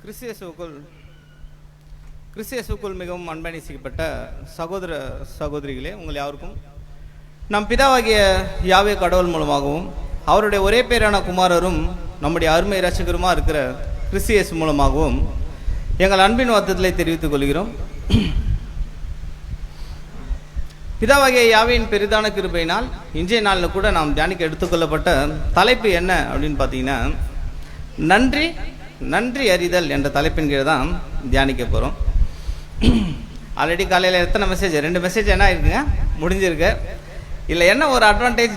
கிறிஸ்தியேசுக்குள் மிகவும் அன்பணிசிக்கப்பட்ட சகோதர சகோதரிகளே, உங்கள் யாருக்கும் நம் பிதாவாகிய யாவே கடவுள் மூலமாகவும் அவருடைய ஒரே பேரான குமாரரும் நம்முடைய அருமை இரட்சகருமா இருக்கிற கிறிஸ்தியேசு மூலமாகவும் எங்கள் அன்பின் வார்த்தைகளை தெரிவித்துக் கொள்கிறோம். பிதாவாகிய யாவையின் பெரிதான கிருபையினால் இன்றைய நாளில் கூட நாம் தியானிக்க எடுத்துக்கொள்ளப்பட்ட தலைப்பு என்ன அப்படின்னு பார்த்தீங்கன்னா, நன்றி அறிதல் என்ற தலைப்பின் கீழே தான் தியானிக்க போகிறோம். ஆல்ரெடி காலையில் எத்தனை மெசேஜ்? 2 மெசேஜ் என்ன இருக்குங்க, முடிஞ்சிருக்கு. இல்லை என்ன ஒரு அட்வான்டேஜ்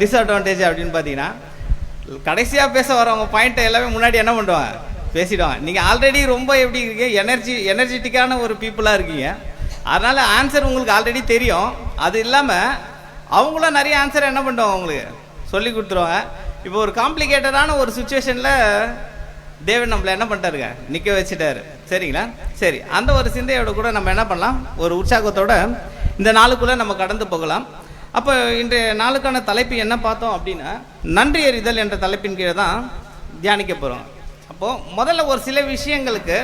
டிஸ்அட்வான்டேஜ் அப்படின்னு பார்த்தீங்கன்னா, கடைசியாக பேச வரவங்க பாயிண்ட்டை எல்லாமே முன்னாடி என்ன பண்ணுவாங்க, பேசிடுவாங்க. நீங்கள் ஆல்ரெடி ரொம்ப எப்படி இருக்கீங்க, எனர்ஜெட்டிக்கான ஒரு பீப்புளாக இருக்கீங்க. அதனால் ஆன்சர் உங்களுக்கு ஆல்ரெடி தெரியும். அது இல்லாமல் அவங்களும் நிறைய ஆன்சர் என்ன பண்ணுவாங்க, உங்களுக்கு சொல்லி கொடுத்துருவாங்க. இப்போ ஒரு காம்ப்ளிகேட்டடான ஒரு சுச்சுவேஷனில் தேவன் நம்மளை என்ன பண்ணிட்டாருங்க, நிற்க வச்சுட்டாரு. சரிங்களா? சரி, அந்த ஒரு சிந்தையோட கூட நம்ம என்ன பண்ணலாம், ஒரு உற்சாகத்தோட இந்த நாளுக்குள்ளே நம்ம கடந்து போகலாம். அப்போ இன்றைய நாளுக்கான தலைப்பு என்ன பார்த்தோம் அப்படின்னா, நன்றி அறிதல் என்ற தலைப்பின் கீழே தான் தியானிக்க போகிறோம். அப்போது முதல்ல ஒரு சில விஷயங்களுக்கு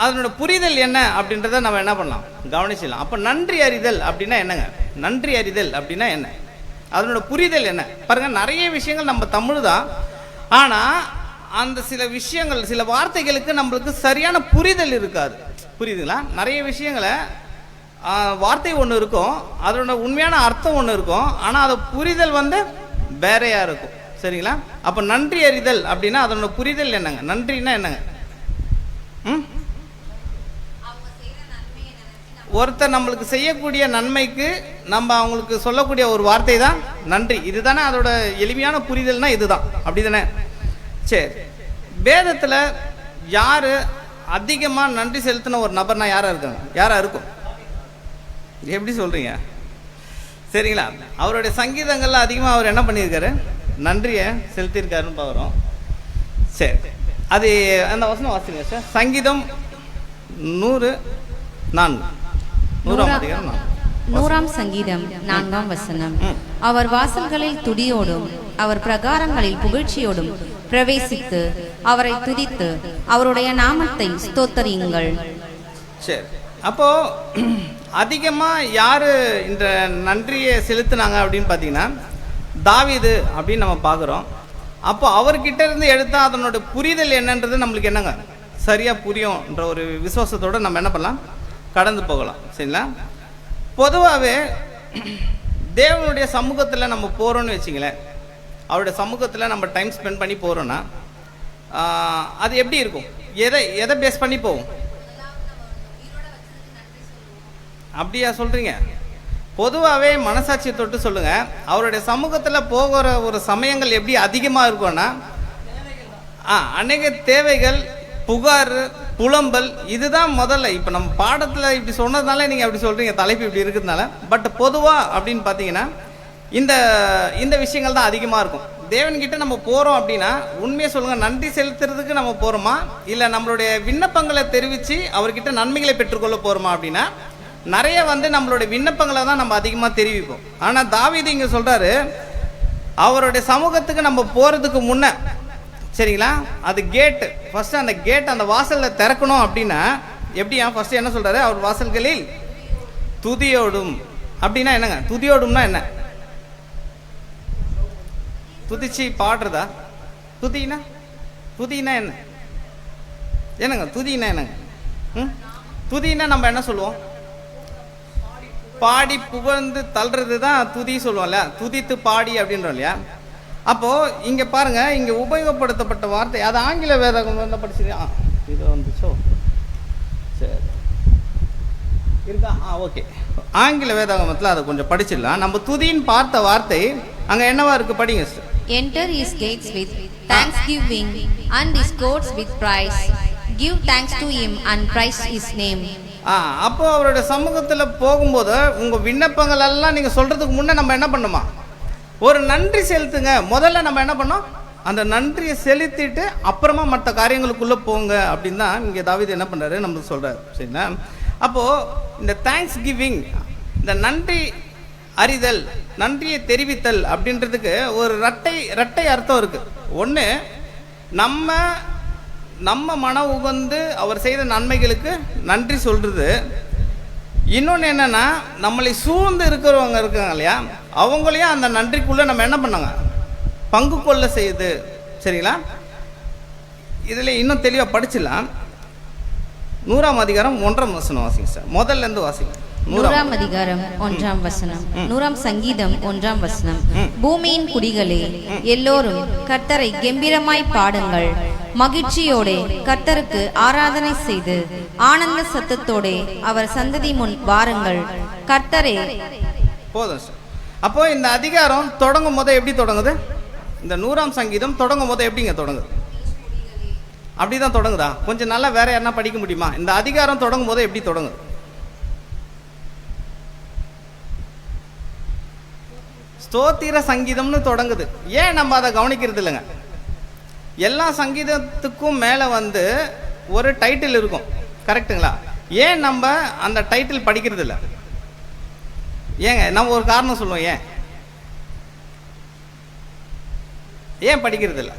அதனோட புரிதல் என்ன அப்படின்றத நம்ம என்ன பண்ணலாம், கவனிச்சிடலாம். அப்போ நன்றி அறிதல் அப்படின்னா என்னங்க, நன்றி அறிதல் அப்படின்னா என்ன, அதனோட புரிதல் என்ன? பாருங்கள், நிறைய விஷயங்கள் நம்ம தமிழ் தான், ஆனால் அந்த சில விஷயங்கள், சில வார்த்தைகளுக்கு நம்மளுக்கு சரியான புரிதல் இருக்காது. புரியுதுங்களா? நிறைய விஷயங்களை வார்த்தை ஒன்று இருக்கும், அதோட உண்மையான அர்த்தம் ஒன்று இருக்கும், ஆனால் அதை புரிதல் வேறையா இருக்கும். சரிங்களா? அப்போ நன்றி அறிதல் அப்படின்னா அதனோட புரிதல் என்னங்க, நன்றின்னா என்னங்க? ஒருத்தர் நம்மளுக்கு செய்யக்கூடிய நன்மைக்கு நம்ம அவங்களுக்கு சொல்லக்கூடிய ஒரு வார்த்தை தான் நன்றி. இதுதானே அதோட எளிமையான புரிதல்னா, இதுதான். அப்படி தானே? சரி, வேதத்தில் யார் அதிகமாக நன்றி செலுத்தின ஒரு நபர்னா யாரா இருக்கும்? எப்படி சொல்கிறீங்க? சரிங்களா? அவருடைய சங்கீதங்கள்ல அதிகமாக அவர் என்ன பண்ணியிருக்காரு, நன்றியை செலுத்தியிருக்காருன்னு பார்க்குறோம். சரி, அது அந்த வசனம் வாசிங்க சார். சங்கீதம் 100 சங்கீதம் 4 வசனம். அவர் வாசல்களில் துதியோடும் அவர் பிரகாரங்களில் புகழ்ச்சியோடும் பிரவேசித்து அவரை துதித்து அவருடைய நாமத்தை ஸ்தோத்தரியுங்கள். சரி, அப்போ அதிகமா யாரு இந்த நன்றியை செலுத்தினாங்க அப்படின்னு பார்த்தீங்கன்னா, தாவீது அப்படின்னு நம்ம பார்க்குறோம். அப்போ அவர்கிட்ட இருந்து எடுத்தா அதனோட புரிதல் என்னன்றது நம்மளுக்கு என்னங்க, சரியா புரியும்ன்ற ஒரு விசுவாசத்தோட நம்ம என்ன பண்ணலாம், கடந்து போகலாம். சரிங்களா? பொதுவாகவே தேவனுடைய சமூகத்தில் நம்ம போகிறோன்னு வச்சிங்களேன், அவருடைய சமூகத்தில் நம்ம டைம் ஸ்பெண்ட் பண்ணி போகிறோன்னா அது எப்படி இருக்கும், எதை பேஸ் பண்ணி போவோம்? அப்படியா சொல்கிறீங்க? பொதுவாகவே மனசாட்சியை தொட்டு சொல்லுங்கள், அவருடைய சமூகத்தில் போகிற ஒரு சமயங்கள் எப்படி அதிகமாக இருக்கும்னா, அநேக தேவைகள், புகார், புலம்பல், இதுதான் முதல்ல. இப்போ நம்ம பாடத்தில் இப்படி சொன்னதுனால நீங்கள் அப்படி சொல்கிறீங்க, தலைப்பு இப்படி இருக்கிறதுனால. பட் பொதுவாக அப்படின்னு பார்த்தீங்கன்னா இந்த விஷயங்கள் தான் அதிகமாக இருக்கும். தேவன்கிட்ட நம்ம போகிறோம் அப்படின்னா உண்மையை சொல்லுங்கள், நன்றி செலுத்துறதுக்கு நம்ம போகிறோமா, இல்லை நம்மளுடைய விண்ணப்பங்களை தெரிவித்து அவர்கிட்ட நன்மைகளை பெற்றுக்கொள்ள போகிறோமா அப்படின்னா நிறைய நம்மளுடைய விண்ணப்பங்களை தான் நம்ம அதிகமாக தெரிவிப்போம். ஆனால் தாவீது இங்கே சொல்கிறாரு, அவருடைய சமூகத்துக்கு நம்ம போகிறதுக்கு முன்னே, சரிங்களா, அது கேட்டு ஃபர்ஸ்ட், அந்த கேட், அந்த வாசலில் திறக்கணும் அப்படின்னா எப்படியா ஃபர்ஸ்ட் என்ன சொல்கிறாரு, அவர் வாசல்களில் துதியோடும். அப்படின்னா என்னங்க, துதியோடும்னா என்ன? துதிச்சு பாடுறதா? துதினா என்ன என்னங்க, துதினா என்னங்க? துதினா நம்ம என்ன சொல்லுவோம், பாடி புகழ்ந்து தள்ளுறது தான் துதி சொல்லுவோம்ல, துதித்து பாடி அப்படின்றோம் இல்லையா? அப்போது இங்கே பாருங்கள், இங்கே உபயோகப்படுத்தப்பட்ட வார்த்தை, அது ஆங்கில வேதாகம் படிச்சுருக்கா, இது வந்துச்சோ, சரி இருக்கா, ஓகே. ஆங்கில வேதாகமத்தில் அதை கொஞ்சம் படிச்சிடலாம். நம்ம துதின்னு பார்த்த வார்த்தை அங்கே என்னவா இருக்குது, படிங்க sir. Enter his gates with thanksgiving and his courts with praise. Give thanks to him and praise his name. அப்போ அவருடைய சமூகத்தில் போகும்போது உங்கள் விண்ணப்பங்கள் எல்லாம் நீங்கள் சொல்கிறதுக்கு முன்னே நம்ம என்ன பண்ணுமா, ஒரு நன்றி செலுத்துங்க. முதல்ல நம்ம என்ன பண்ணோம், அந்த நன்றியை செலுத்திட்டு அப்புறமா மற்ற காரியங்களுக்குள்ளே போங்க அப்படின்னு தான் இங்கே தாவீது என்ன பண்ணுறாரு, நம்மளுக்கு சொல்கிறார். சரிங்களா? அப்போது இந்த தேங்க்ஸ் கிவிங், இந்த நன்றி அறிதல், நன்றியை தெரிவித்தல் அப்படின்றதுக்கு ஒரு இரட்டை அர்த்தம் இருக்குது. ஒன்று, நம்ம நம்ம மன உகந்து அவர் செய்த நன்மைகளுக்கு நன்றி சொல்கிறது. இன்னொன்று என்னென்னா, நம்மளை சூழ்ந்து இருக்கிறவங்க இருக்காங்க இல்லையா, அவங்களையும் அந்த நன்றிக்குள்ளே நம்ம என்ன பண்ணாங்க, பங்கு கொள்ள செய்யுது. சரிங்களா? இதில் இன்னும் தெளிவாக படிச்சிடலாம். 100ஆம் அதிகாரம் 1ஆம் வசனம் வாசிங்க சார். முதல்ல இருந்து வாசிங்க. 100ஆம் அதிகாரம் 1ஆம் வசனம். 100ஆம் சங்கீதம் 1ஆம் வசனம். பூமியின் குடிகளே எல்லோரும் கர்த்தரை கெம்பீரமாய் பாடுங்கள், மகிழ்ச்சியோடே கர்த்தருக்கு ஆராதனை செய்து ஆனந்த சத்தத்தோடே அவர் சந்ததி முன் வாருங்கள். கர்த்தரே. போதும் சார். அப்போ இந்த அதிகாரம் தொடங்கும் போது எப்படி தொடங்குது? இந்த 100ஆம் சங்கீதம் தொடங்கும் போது எப்படிங்க தொடங்குது? அப்படிதான் தொடங்குதா? கொஞ்சம் நல்லா வேற யாருன்னா படிக்க முடியுமா? இந்த அதிகாரம் தொடங்கும் போது எப்படி தொடங்குது? ஸ்தோத்திர சங்கீதம்னு தொடங்குது. ஏன் நம்ம அதை கவனிக்கிறது இல்லைங்க? எல்லா சங்கீதத்துக்கும் மேலே வந்து ஒரு டைட்டில் இருக்கும், கரெக்டுங்களா? ஏன் நம்ம அந்த டைட்டில் படிக்கிறது இல்லை? ஏங்க நம்ம ஒரு காரணம் சொல்லுவோம். ஏன் படிக்கிறது இல்லை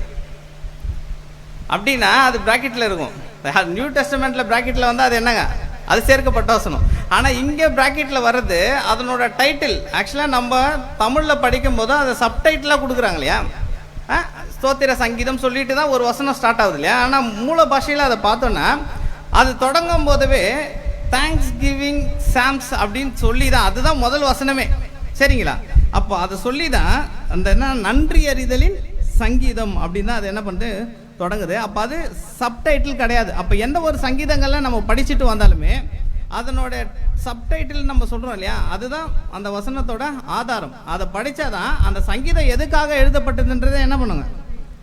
அப்படின்னா, அது பிராக்கெட்டில் இருக்கும். நியூ டெஸ்டமெண்ட்டில் பிராக்கெட்டில் வந்து அது என்னங்க, அது சேர்க்கப்பட்ட வசனம். ஆனால் இங்கே பிராக்கெட்டில் வர்றது அதனோட டைட்டில். ஆக்சுவலாக நம்ம தமிழில் படிக்கும்போது அதை சப்டைட்டிலாக கொடுக்குறாங்க இல்லையா? ஸ்தோத்திர சங்கீதம் சொல்லிட்டு தான் ஒரு வசனம் ஸ்டார்ட் ஆகுது இல்லையா? ஆனால் மூல பாஷையில் அதை பார்த்தோன்னா அது தொடங்கும் போதவே தேங்க்ஸ் கிவிங் சாம்ஸ் அப்படின்னு சொல்லி தான், அதுதான் முதல் வசனமே. சரிங்களா? அப்போ அதை சொல்லி தான் அந்த என்ன நன்றி அறிதலின் சங்கீதம் அப்படின்னு தான் அது என்ன பண்ணுது, தொடங்குது. அப்போ அது சப்டைட்டில் கிடையாது. அப்போ எந்த ஒரு சங்கீதங்கள்ல நம்ம படிச்சுட்டு வந்தாலுமே அதனோட சப்டைட்டில் நம்ம சொல்கிறோம் இல்லையா, அதுதான் அந்த வசனத்தோட ஆதாரம். அதை படித்தாதான் அந்த சங்கீதம் எதுக்காக எழுதப்பட்டதுன்றதை என்ன பண்ணுங்க,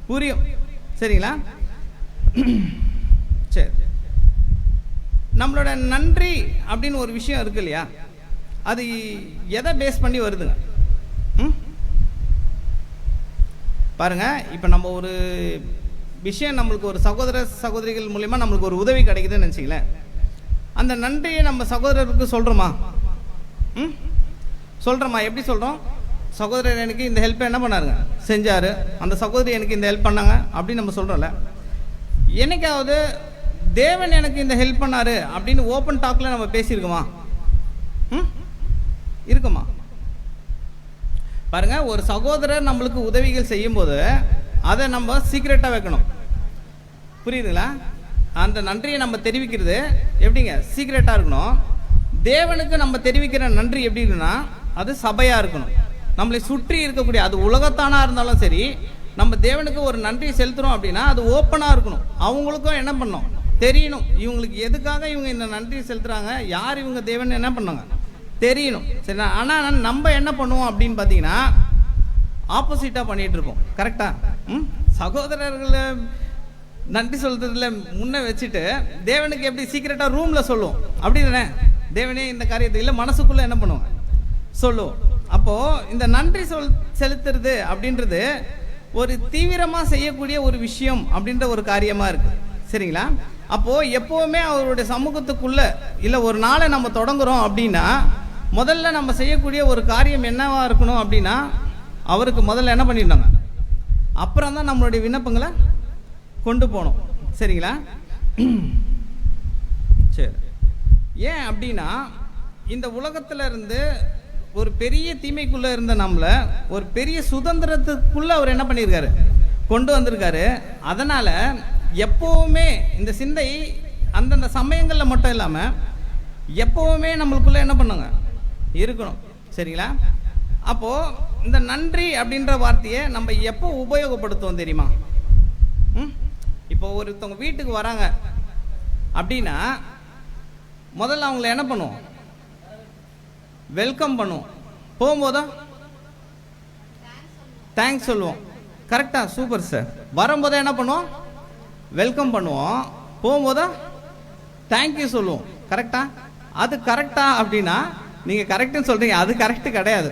புரியும். சரிங்களா? சரி, நம்மளோட நன்றி அப்படின்னு ஒரு விஷயம் இருக்கு இல்லையா, அது எதை பேஸ் பண்ணி வருதுங்க? பாருங்க, இப்போ நம்ம ஒரு விஷயம், நம்மளுக்கு ஒரு சகோதர சகோதரிகள் மூலிமா நம்மளுக்கு ஒரு உதவி கிடைக்குதுன்னு நினச்சிங்களேன். அந்த நன்றியை நம்ம சகோதரருக்கு சொல்கிறோமா? சொல்கிறோமா? எப்படி சொல்கிறோம்? சகோதரர் எனக்கு இந்த ஹெல்ப்பை என்ன பண்ணாருங்க, செஞ்சார். அந்த சகோதரி எனக்கு இந்த ஹெல்ப் பண்ணாங்க அப்படின்னு நம்ம சொல்கிறோம்ல. என்னைக்காவது தேவன் எனக்கு இந்த ஹெல்ப் பண்ணார் அப்படின்னு ஓப்பன் டாக்கில் நம்ம பேசியிருக்கோமா? இருக்குமா? பாருங்க, ஒரு சகோதரர் நம்மளுக்கு உதவிகள் செய்யும்போது அதை நம்ம சீக்ரெட்டாக வைக்கணும். புரியுதுங்களா? அந்த நன்றியை நம்ம தெரிவிக்கிறது எப்படிங்க, சீக்ரெட்டாக இருக்கணும். தேவனுக்கு நம்ம தெரிவிக்கிற நன்றி எப்படி இருக்குன்னா, அது சபையாக இருக்கணும். நம்மளை சுற்றி இருக்கக்கூடிய, அது உலகத்தானாக இருந்தாலும் சரி, நம்ம தேவனுக்கு ஒரு நன்றி செலுத்துகிறோம் அப்படின்னா அது ஓப்பனாக இருக்கணும். அவங்களுக்கும் என்ன பண்ணணும், தெரியணும். இவங்களுக்கு எதுக்காக இவங்க இந்த நன்றி செலுத்துகிறாங்க, யார் இவங்க தேவன் என்ன பண்ணாங்க தெரியணும். சரி, ஆனால் நம்ம என்ன பண்ணுவோம் அப்படின்னு பார்த்தீங்கன்னா ஆப்போசிட்டாக பண்ணிகிட்டு இருப்போம். கரெக்டாக? சகோதரர்களை நன்றி சொல்றதுல முன்ன வச்சுட்டு தேவனுக்கு எப்படி சீக்கிரட்டாக ரூமில் சொல்லுவோம், அப்படி தானே? தேவனே இந்த காரியத்தை இல்லை, மனசுக்குள்ளே என்ன பண்ணுவோம், சொல்லுவோம். அப்போது இந்த நன்றி செலுத்துறது அப்படின்றது ஒரு தீவிரமாக செய்யக்கூடிய ஒரு விஷயம் அப்படின்ற ஒரு காரியமாக இருக்குது. சரிங்களா? அப்போது எப்போவுமே அவருடைய சமூகத்துக்குள்ளே இல்லை ஒரு நாளை நம்ம தொடங்குகிறோம் அப்படின்னா முதல்ல நம்ம செய்யக்கூடிய ஒரு காரியம் என்னவாக இருக்கணும் அப்படின்னா, அவருக்கு முதல்ல என்ன பண்ணிட்டாங்க, அப்புறம் தான் நம்மளுடைய விண்ணப்பங்களை கொண்டு போகணும். சரிங்களா? சரி, ஏன் அப்படின்னா இந்த உலகத்தில் இருந்து ஒரு பெரிய தீமைக்குள்ளே இருந்த நம்மளை ஒரு பெரிய சுதந்திரத்துக்குள்ளே அவர் என்ன பண்ணியிருக்காரு, கொண்டு வந்திருக்காரு. அதனால் எப்போவுமே இந்த சிந்தை அந்தந்த சமயங்களில் மட்டும் இல்லாமல் எப்போவுமே நம்மளுக்குள்ளே என்ன பண்ணுங்க இருக்கணும். சரிங்களா? அப்போது இந்த நன்றி அப்படின்ற வார்த்தையை நம்ம எப்போ உபயோகப்படுத்துவோம் தெரியுமா? இப்போ ஒருத்தவங்க வீட்டுக்கு வராங்க அப்படின்னா முதல்ல அவங்கள என்ன பண்ணுவோம், வெல்கம் பண்ணுவோம். போகும்போதா தேங்க்ஸ் சொல்லுவோம். கரெக்டாக? Super sir. வரும்போதே என்ன பண்ணுவோம், வெல்கம் பண்ணுவோம். போகும்போதா தேங்க்யூ சொல்லுவோம். கரெக்டா? அது கரெக்டா அப்படின்னா நீங்கள் கரெக்டுன்னு சொல்கிறீங்க, அது கரெக்டு கிடையாது.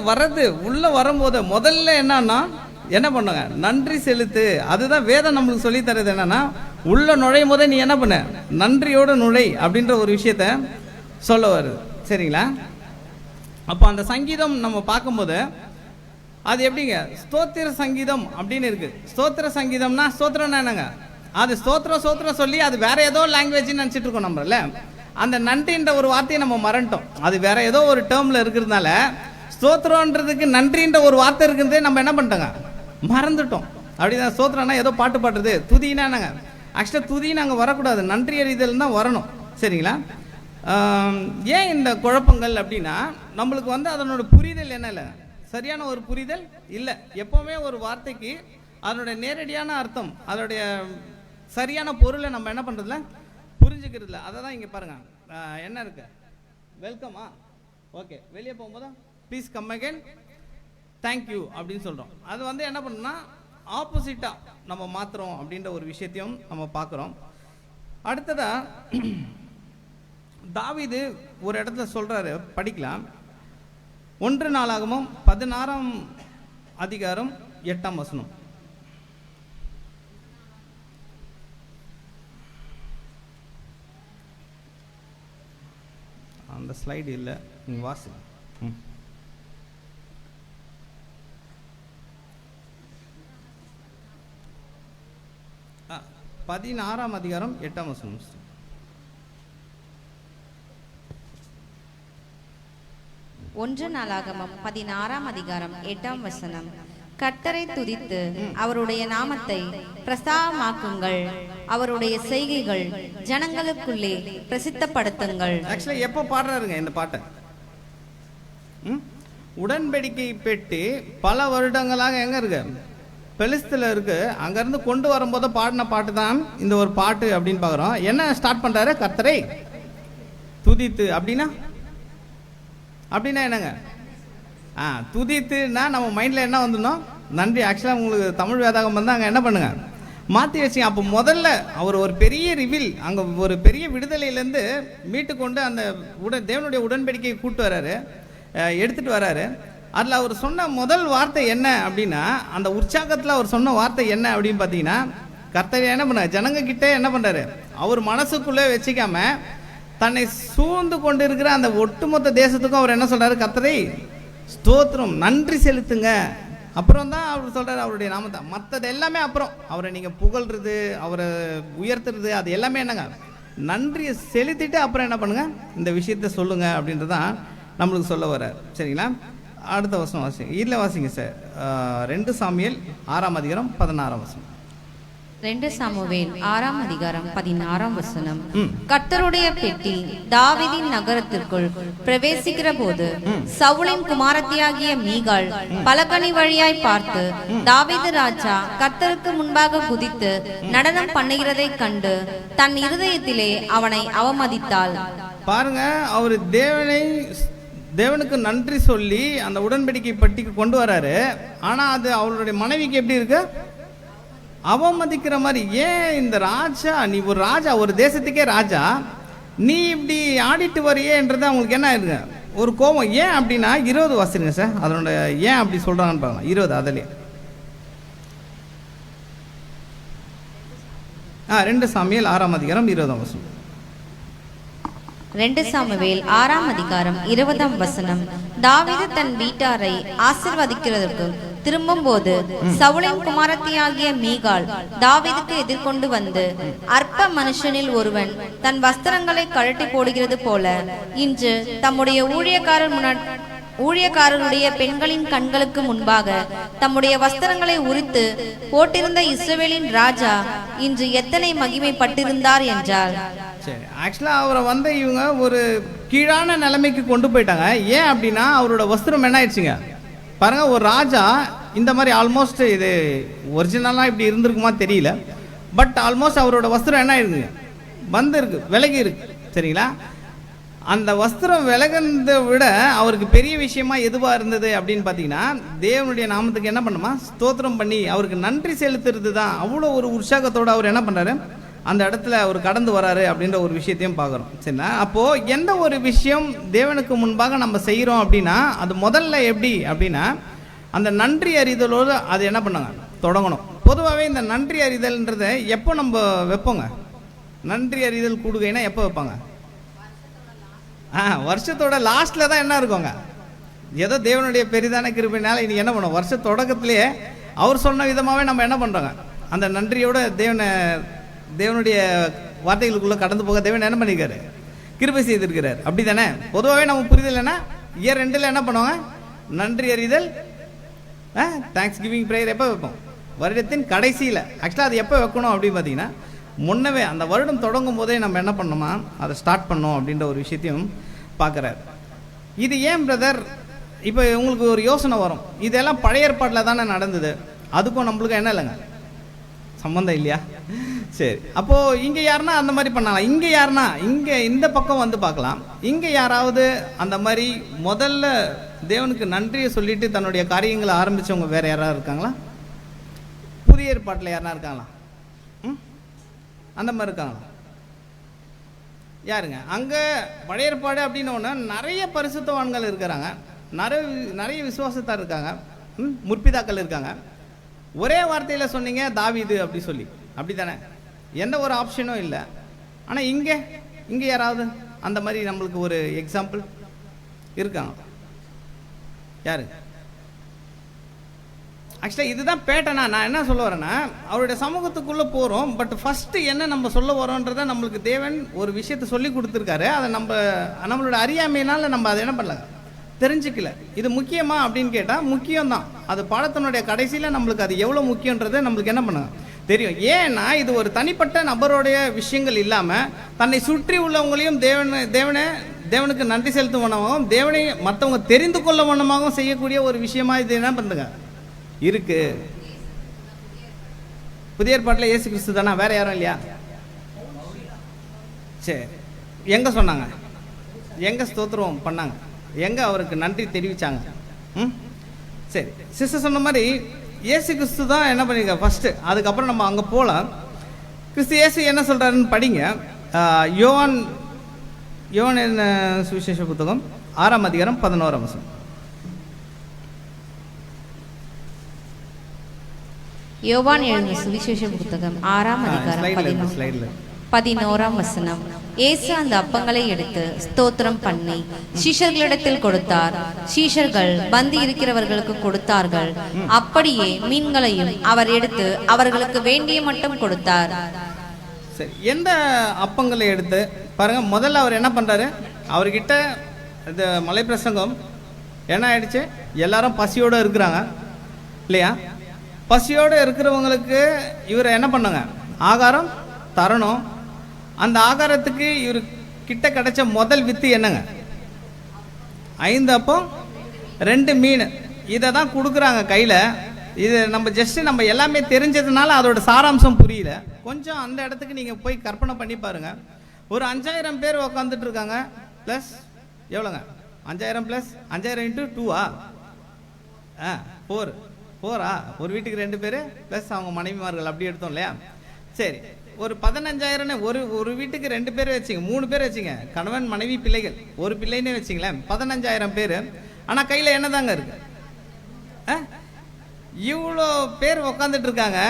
வர்றது உள்ளே வரும்போது முதல்ல என்னன்னா என்ன பண்ணுங்க, நன்றி செலுத்து. அதுதான் வேதம் நம்மளுக்கு சொல்லி தருது. என்னன்னா உள்ள நுழையும் போதே நீ என்ன பண்ண, நன்றியோட நுழை அப்படின்ற ஒரு விஷயத்த சொல்ல வருது. சரிங்களா? அப்போ அந்த சங்கீதம் நம்ம பார்க்கும்போது அது எப்படிங்க, ஸ்தோத்திர சங்கீதம் அப்படின்னு இருக்கு. ஸ்தோத்திர சங்கீதம்னா, ஸ்தோத்திரம்னா என்னங்க, அது ஸ்தோத்திரம் ஸ்தோத்திரம் சொல்லி அது வேற ஏதோ லாங்குவேஜ்னு நினச்சிட்டு இருக்கோம் நம்மள. அந்த நன்றின்ற ஒரு வார்த்தையை நம்ம மறந்துட்டோம். அது வேற ஏதோ ஒரு டேர்மில் இருக்கிறதுனால ஸ்தோத்திரன்றதுக்கு நன்றின்ற ஒரு வார்த்தை இருக்கிறதே நம்ம என்ன பண்ணிட்டோங்க, மறந்துட்டோம். அப்படிதான் ஸ்தோத்திரம்னா ஏதோ பாட்டு பாடுறது, துதினா நாங்கள் ஆக்சுவலாக துதின்னு அங்கே வரக்கூடாது, நன்றி அறிதல் தான் வரணும். சரிங்களா? ஏன் இந்த குழப்பங்கள் அப்படின்னா நம்மளுக்கு அதனோட புரிதல் என்ன இல்லை, சரியான ஒரு புரிதல் இல்லை. எப்போவுமே ஒரு வார்த்தைக்கு அதனுடைய நேரடியான அர்த்தம், அதனுடைய சரியான பொருளை நம்ம என்ன பண்ணுறதில்ல, புரிஞ்சுக்கிறதுல. அதை தான் இங்கே பாருங்கள் என்ன இருக்கு, வெல்கமா, ஓகே, வெளியே போகும்போது ப்ளீஸ் கம் அகைன், தேங்க்யூ அப்படின்னு சொல்கிறோம். அது என்ன பண்ணணும்னா ஆப்போசிட்டாக நம்ம மாற்றுறோம் அப்படின்ற ஒரு விஷயத்தையும் நம்ம பார்க்குறோம். அடுத்ததாக தாவீது ஒரு இடத்துல சொல்கிறாரு, படிக்கலாம். 1 நாளாகமம் 16ஆம் அதிகாரம் 8ஆம் வசனம். அந்த ஸ்லைடு இல்லை, நீங்கள் வாசி. 16ஆம் அதிகாரம் 8ஆம் வசனம். 1 நாளாகமம் 16ஆம் அதிகாரம் 8ஆம் வசனம். கர்த்தரை துதித்து அவருடைய நாமத்தை பிரஸ்தாபமாக்குங்கள், அவருடைய செய்கைகள் ஜனங்களுக்குள்ளே பிரசித்தப்படுத்துங்கள். ஆக்சுவலா எப்போ பாடுறாருங்க இந்த பாட்டை? உடன்படிக்கை பெட்டி பல வருடங்களாக எங்க இருக்கு, பெலிஸ்தில் இருக்கு. அங்கேருந்து கொண்டு வரும்போது பாடின பாட்டு தான் இந்த ஒரு பாட்டு அப்படின்னு பார்க்குறோம். என்ன ஸ்டார்ட் பண்ணுறாரு, கர்த்தரை துதித்து. அப்படின்னா என்னங்க, துதித்துனா நம்ம மைண்டில் என்ன வந்துடணும், நன்றி. ஆக்சுவலாக உங்களுக்கு தமிழ் வேதாகம் வந்து அங்கே என்ன பண்ணுங்க, மாற்றி வச்சிங்க. அப்போ முதல்ல அவர் ஒரு பெரிய ரிவில், அங்கே ஒரு பெரிய விடுதலையிலேருந்து மீட்டு கொண்டு அந்த தேவனுடைய உடன்படிக்கையை கூப்பிட்டு வர்றாரு, எடுத்துகிட்டு வர்றாரு. அதில் அவர் சொன்ன முதல் வார்த்தை என்ன அப்படின்னா, அந்த உற்சாகத்தில் அவர் சொன்ன வார்த்தை என்ன அப்படின்னு பார்த்தீங்கன்னா, கர்த்தர் என்ன பண்ண ஜனங்க கிட்டே என்ன பண்ணுறாரு, அவர் மனசுக்குள்ளே வச்சுக்காம தன்னை சூழ்ந்து கொண்டு இருக்கிற அந்த ஒட்டுமொத்த தேசத்துக்கும் அவர் என்ன சொல்கிறாரு, கர்த்தரை ஸ்தோத்திரம், நன்றி செலுத்துங்க. அப்புறம் தான் அவர் சொல்கிறார் அவருடைய நாமத்தை. மற்றது எல்லாமே அப்புறம் அவரை நீங்கள் புகழ்றது, அவரை உயர்த்துறது, அது எல்லாமே என்னங்க, நன்றியை செலுத்திட்டு அப்புறம் என்ன பண்ணுங்க, இந்த விஷயத்த சொல்லுங்க அப்படின்றதான் நம்மளுக்கு சொல்ல வர்றார். சரிங்களா? அடுத்த வசனம் வாசிங்க, இதில் வாசிங்க சார். 2 சாமுவேல் 6ஆம் அதிகாரம் 16ஆம் வசனம். 2 சாமுவேல் 6ஆம் அதிகாரம் 16ஆம் வசனம். கர்த்தருடைய பெட்டி தாவீதின் நகரத்திற்குள் பிரவேசிக்கிற போது சவுலின் குமாரத்தியாகிய மீகாள் பலகணி வழியாய் பார்த்து தாவீது ராஜா கர்த்தருக்கு முன்பாக குதித்து நடனம் பண்ணுகிறதை கண்டு தன் இருதயத்திலே அவனை அவமதித்தாள். பாருங்க, அவர் தேவனுக்கு நன்றி சொல்லி அந்த உடன்படிக்கை பட்டிக்கு கொண்டு வராரு. ஆனா அது அவருடைய மனைவிக்கு எப்படி இருக்கு, அவமதிக்கிற மாதிரி. ஏன் இந்த ராஜா, நீ ஒரு ராஜா, ஒரு தேசத்துக்கே ராஜா, நீ இப்படி ஆடிட்டு வரையேன்றது அவங்களுக்கு என்ன இருக்கு, ஒரு கோபம். ஏன் அப்படின்னா 20 வாசிருங்க சார், அதனோட ஏன் அப்படி சொல்றாங்கன்னு பாருங்க. 20 அதுலயே 2 சாமுவேல் 6ஆம் அதிகாரம் 20ஆம் வசனம். 2 சாமுவேல் 6ஆம் அதிகாரம் 20ஆம் வசனம். தாவீது தன் வீட்டாரை ஆசீர்வதிக்கிறதற்கு திரும்பும்போது சவுலின் குமாரத்தியாகிய மீகாள் தாவீதுக்கு எதிர்கொண்டு வந்து, அற்ப மனுஷனில் ஒருவன் தன் வஸ்திரங்களை கழட்டி போடுகிறது போல இன்று தம்முடைய ஊழியக்காரருடைய பெண்களின் கண்களுக்கு முன்பாக தம்முடைய வஸ்திரங்களை உரித்து போட்டிருந்த இஸ்ரவேலின் ராஜா இன்று எத்தனை மகிமைப்பட்டிருந்தார் என்றார். சரி, ஆக்சுவலாக அவரை இவங்க ஒரு கீழான நிலைமைக்கு கொண்டு போயிட்டாங்க. ஏன் அப்படின்னா அவரோட வஸ்திரம் என்ன ஆயிடுச்சுங்க பாருங்க. ஒரு ராஜா இந்த மாதிரி ஆல்மோஸ்ட், இது ஒரிஜினலாக இப்படி இருந்திருக்குமா தெரியல, பட் ஆல்மோஸ்ட் அவரோட வஸ்திரம் என்ன ஆயிடுதுங்க, இருக்கு, விலகி இருக்கு. சரிங்களா? அந்த வஸ்திரம் விலகிறதை விட அவருக்கு பெரிய விஷயமா எதுவாக இருந்தது அப்படின்னு பார்த்தீங்கன்னா, தேவனுடைய நாமத்துக்கு என்ன பண்ணுமா, ஸ்தோத்திரம் பண்ணி அவருக்கு நன்றி செலுத்துறது தான். அவ்வளோ ஒரு உற்சாகத்தோடு அவர் என்ன பண்ணுறாரு, அந்த இடத்துல அவர் கடந்து வராரு அப்படின்ற ஒரு விஷயத்தையும் பார்க்குறோம். சரிங்களா? அப்போது எந்த ஒரு விஷயம் தேவனுக்கு முன்பாக நம்ம செய்கிறோம் அப்படின்னா, அது முதல்ல எப்படி அப்படின்னா அந்த நன்றி அறிதலோடு அது என்ன பண்ணாங்க, தொடங்கணும். பொதுவாகவே இந்த நன்றி அறிதல்ன்றதை எப்போ நம்ம வைப்போங்க, நன்றி அறிதல் கூடுகைன்னா எப்போ வைப்பாங்க, வருஷத்தோட லாஸ்ட்ல தான் என்ன இருக்குங்க, ஏதோ தேவனுடைய பெரிதான கிருபையினால இன்னைக்கு என்ன பண்ணுவோம், வருஷ தொடக்கத்திலேயே அவர் சொன்ன விதமாகவே நம்ம என்ன பண்ணுறோங்க, அந்த நன்றியோட தேவனை தேவனுடைய வார்த்தைகளுக்குள்ளே கடந்து போக தேவன் என்ன பண்ணியிருக்காரு? கிருபை செய்திருக்கிறார். அப்படி தானே? பொதுவாகவே நம்ம புரிதலைன்னா இயர் 2ல் என்ன பண்ணுவாங்க? நன்றி அறிதல், தேங்க்ஸ் கிவிங் ப்ரேயர் எப்போ வைப்போம்? வருடத்தின் கடைசியில். ஆக்சுவலாக அது எப்போ வைக்கணும் அப்படின்னு பார்த்தீங்கன்னா, முன்னவே அந்த வருடம் தொடங்கும் போதே நம்ம என்ன பண்ணோமா அதை ஸ்டார்ட் பண்ணோம் அப்படின்ற ஒரு விஷயத்தையும் பார்க்குறாரு. இது ஏன் பிரதர்? இப்போ உங்களுக்கு ஒரு யோசனை வரும், இதெல்லாம் பழைய ஏற்பாட்டில் தானே நடந்தது, அதுக்கும் நம்மளுக்கும் என்ன இல்லைங்க சம்மந்தம் இல்லையா? சரி, அப்போது இங்கே யாருன்னா அந்த மாதிரி பண்ணலாம், இங்கே யாருன்னா இங்கே இந்த பக்கம் வந்து பார்க்கலாம். இங்கே யாராவது அந்த மாதிரி முதல்ல தேவனுக்கு நன்றியை சொல்லிட்டு தன்னுடைய காரியங்களை ஆரம்பித்தவங்க வேறு யாராவது இருக்காங்களா? புதிய ஏற்பாட்டில் யாருனா இருக்காங்களா? அந்த மாதிரி இருக்காங்களா? யாருங்க? அங்கே பழைய ஏற்பாடு அப்படின்னோன்னா நிறைய பரிசுத்தவான்கள் இருக்கிறாங்க, நிறைய விசுவாசத்தார் இருக்காங்க, முற்பிதாக்கள் இருக்காங்க. ஒரே வார்த்தையில் சொன்னீங்க தாவீது அப்படி சொல்லி, அப்படி தானே? எந்த ஒரு ஆப்ஷனும் இல்லை. ஆனால் இங்கே யாராவது அந்த மாதிரி நம்மளுக்கு ஒரு எக்ஸாம்பிள் இருக்காங்க? யாரு? ஆக்சுவலாக இதுதான் பேட்டனா. நான் என்ன சொல்ல வரேன்னா, அவருடைய சமூகத்துக்குள்ளே போகிறோம், பட் ஃபஸ்ட்டு என்ன நம்ம சொல்ல வரோன்றதை நம்மளுக்கு தேவன் ஒரு விஷயத்தை சொல்லி கொடுத்துருக்காரு. அதை நம்மளோட அறியாமையினால் நம்ம அதை என்ன பண்ணல, தெரிஞ்சுக்கல. இது முக்கியமா அப்படின்னு கேட்டால் முக்கியம்தான். அது பாடத்தினுடைய கடைசியில் நம்மளுக்கு அது எவ்வளோ முக்கியன்றதை நம்மளுக்கு என்ன பண்ணுங்க தெரியும். ஏன்னா இது ஒரு தனிப்பட்ட நபருடைய விஷயங்கள் இல்லாமல் தன்னை சுற்றி உள்ளவங்களையும் தேவனுக்கு நன்றி செலுத்தும் வண்ணமாகவும் தேவனை மற்றவங்க தெரிந்து கொள்ள வண்ணமாகவும் செய்யக்கூடிய ஒரு விஷயமா இது என்ன பண்ணுங்க இருக்கு. புதிய ஏற்பாட்டில் இயேசு கிறிஸ்து தானே, வேற யாரும் இல்லையா? சரி, எங்க சொன்னாங்க, எங்க ஸ்தோத்திரம் பண்ணாங்க, எங்க அவருக்கு நன்றி தெரிவிச்சாங்க? சரி, சிஸ்டர் சொன்ன மாதிரி இயேசு கிறிஸ்து தான் என்ன பண்ணிருக்க ஃபர்ஸ்ட். அதுக்கப்புறம் நம்ம அங்கே போகலாம். கிறிஸ்து இயேசு என்ன சொல்றாருன்னு படிங்க. யோவான் என்ன சுவிசேஷ புத்தகம் 6ஆம் அதிகாரம் 11ஆம் வசனம். யோவான் எழுதின சுவிசேஷ புத்தகம் 6ஆம் அதிகாரம் 11ஆம் வசனம். இயேசு அந்த அப்பங்களை எடுத்து ஸ்தோத்திரம் பண்ணி சீஷர்களிடத்தில் கொடுத்தார். சீஷர்கள் பந்தி இருக்கிறவர்களுக்கு கொடுத்தார்கள். அப்படியே மீன்களையும் அவர் எடுத்து அவர்களுக்கு வேண்டிய மட்டும் கொடுத்தார். சரி, எந்த அப்பங்களை எடுத்து பாருங்க. முதல்ல அவர் என்ன பண்றாரு, அவர்கிட்ட இந்த மலை பிரசங்கம் என்ன ஆயிடுச்சு, எல்லாரும் பசியோடு இருக்கிறாங்க இல்லையா? பசியோடு இருக்கிறவங்களுக்கு இவர் என்ன பண்ணுங்க, ஆகாரம் தரணும். அந்த ஆகாரத்துக்கு இவர் கிட்ட கிடைச்ச முதல் வித்து என்னங்க, 5 அப்பம் 2 மீன். இதை தான் கொடுக்குறாங்க கையில். இது நம்ம எல்லாமே தெரிஞ்சதுனால அதோட சாராம்சம் புரியல. கொஞ்சம் அந்த இடத்துக்கு நீங்கள் போய் கற்பனை பண்ணி பாருங்க. ஒரு 5000 பேர் உக்காந்துட்டு இருக்காங்க. ப்ளஸ் எவ்வளோங்க, 5000 ப்ளஸ் 5000 × 2 4 ஒரு வீட்டுக்கு 2 பேர் ப்ளஸ் அவங்க மனைவிமார்கள் அப்படி எடுத்தோம் இல்லையா? சரி, ஒரு 15000 ஒரு வீட்டுக்கு 2 பேர் வச்சுங்க, 3 பேர் வச்சுங்க, கணவன் மனைவி பிள்ளைகள், ஒரு பிள்ளைன்னே வச்சுங்களேன், 15000 பேர். ஆனால் கையில் என்ன தாங்க இருக்கு? இவ்வளோ பேர் உக்காந்துட்டு இருக்காங்க.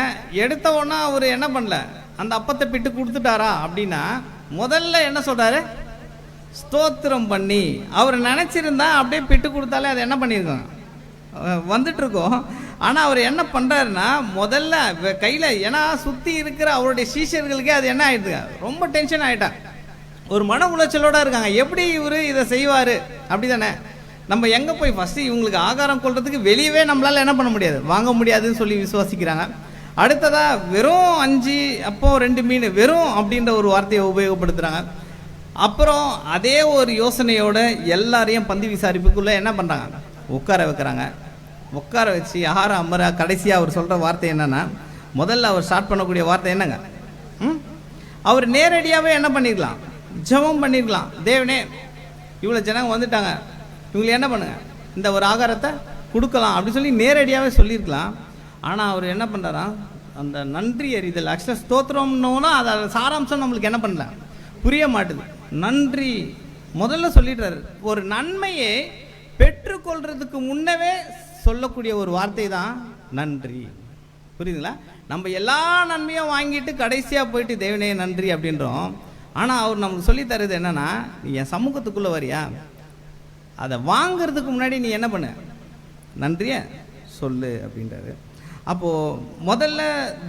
எடுத்த உடனே அவர் என்ன பண்ணல, அந்த அப்பத்தை பிட்டு கொடுத்துட்டாரா அப்படின்னா முதல்ல என்ன சொல்றாரு, ஸ்தோத்திரம் பண்ணி. அவர் நினைச்சிருந்தா அப்படியே பிட்டு கொடுத்தாலே அது என்ன பண்ணியிருக்கோம், வந்துட்டு இருக்கோம். ஆனால் அவர் என்ன பண்ணுறாருன்னா முதல்ல கையில், ஏன்னா சுற்றி இருக்கிற அவருடைய சீஷர்களுக்கே அது என்ன ஆகிடுதுங்க, ரொம்ப டென்ஷன் ஆகிட்டாங்க, ஒரு மன உளைச்சலோடு இருக்காங்க. எப்படி இவர் இதை செய்வார் அப்படி தானே? நம்ம எங்கே போய் ஃபஸ்ட்டு இவங்களுக்கு ஆகாரம் கொள்றதுக்கு வெளியவே நம்மளால் என்ன பண்ண முடியாது, வாங்க முடியாதுன்னு சொல்லி விசுவாசிக்கிறாங்க. அடுத்ததாக வெறும் 5 அப்பம் 2 மீன் வெறும் அப்படின்ற ஒரு வார்த்தையை உபயோகப்படுத்துகிறாங்க. அப்புறம் அதே ஒரு யோசனையோட எல்லாரையும் பந்தி விசாரிப்புக்குள்ளே என்ன பண்ணுறாங்க, உட்கார வைக்கிறாங்க. உட்கார வச்சு யார அமர கடைசியாக அவர் சொல்கிற வார்த்தை என்னென்னா, முதல்ல அவர் ஸ்டார்ட் பண்ணக்கூடிய வார்த்தை என்னங்க, அவர் நேரடியாகவே என்ன பண்ணிருக்கலாம், ஜெபம் பண்ணிருக்கலாம். தேவனே இவ்வளோ ஜனங்க வந்துட்டாங்க, இவங்களுக்கு என்ன பண்ணுங்க, இந்த ஒரு ஆகாரத்தை கொடுக்கலாம் அப்படி சொல்லி நேரடியாகவே சொல்லியிருக்கலாம். ஆனால் அவர் என்ன பண்ணுறாரா, அந்த நன்றி அறிதல், ஆக்சுவலாக ஸ்தோத்திரம்னோன்னா அதை சாராம்சம் நம்மளுக்கு என்ன பண்ணல, புரிய மாட்டுது. நன்றி முதல்ல சொல்லிடுறாரு. ஒரு நன்மையை பெற்றுக்கொள்றதுக்கு முன்னவே சொல்லக்கூடிய ஒரு வார்த்தை தான் நன்றி. புரியுதுங்களா? நம்ம எல்லா நன்மையும் வாங்கிட்டு கடைசியாக போயிட்டு தேவனே நன்றி அப்படின்றோம். ஆனால் அவர் நமக்கு சொல்லி தருது என்னன்னா, நீ என் சமூகத்துக்குள்ளே வரியா, அதை வாங்கிறதுக்கு முன்னாடி நீ என்ன பண்ணு, நன்றியை சொல்லு அப்படின்றாரு. அப்போது முதல்ல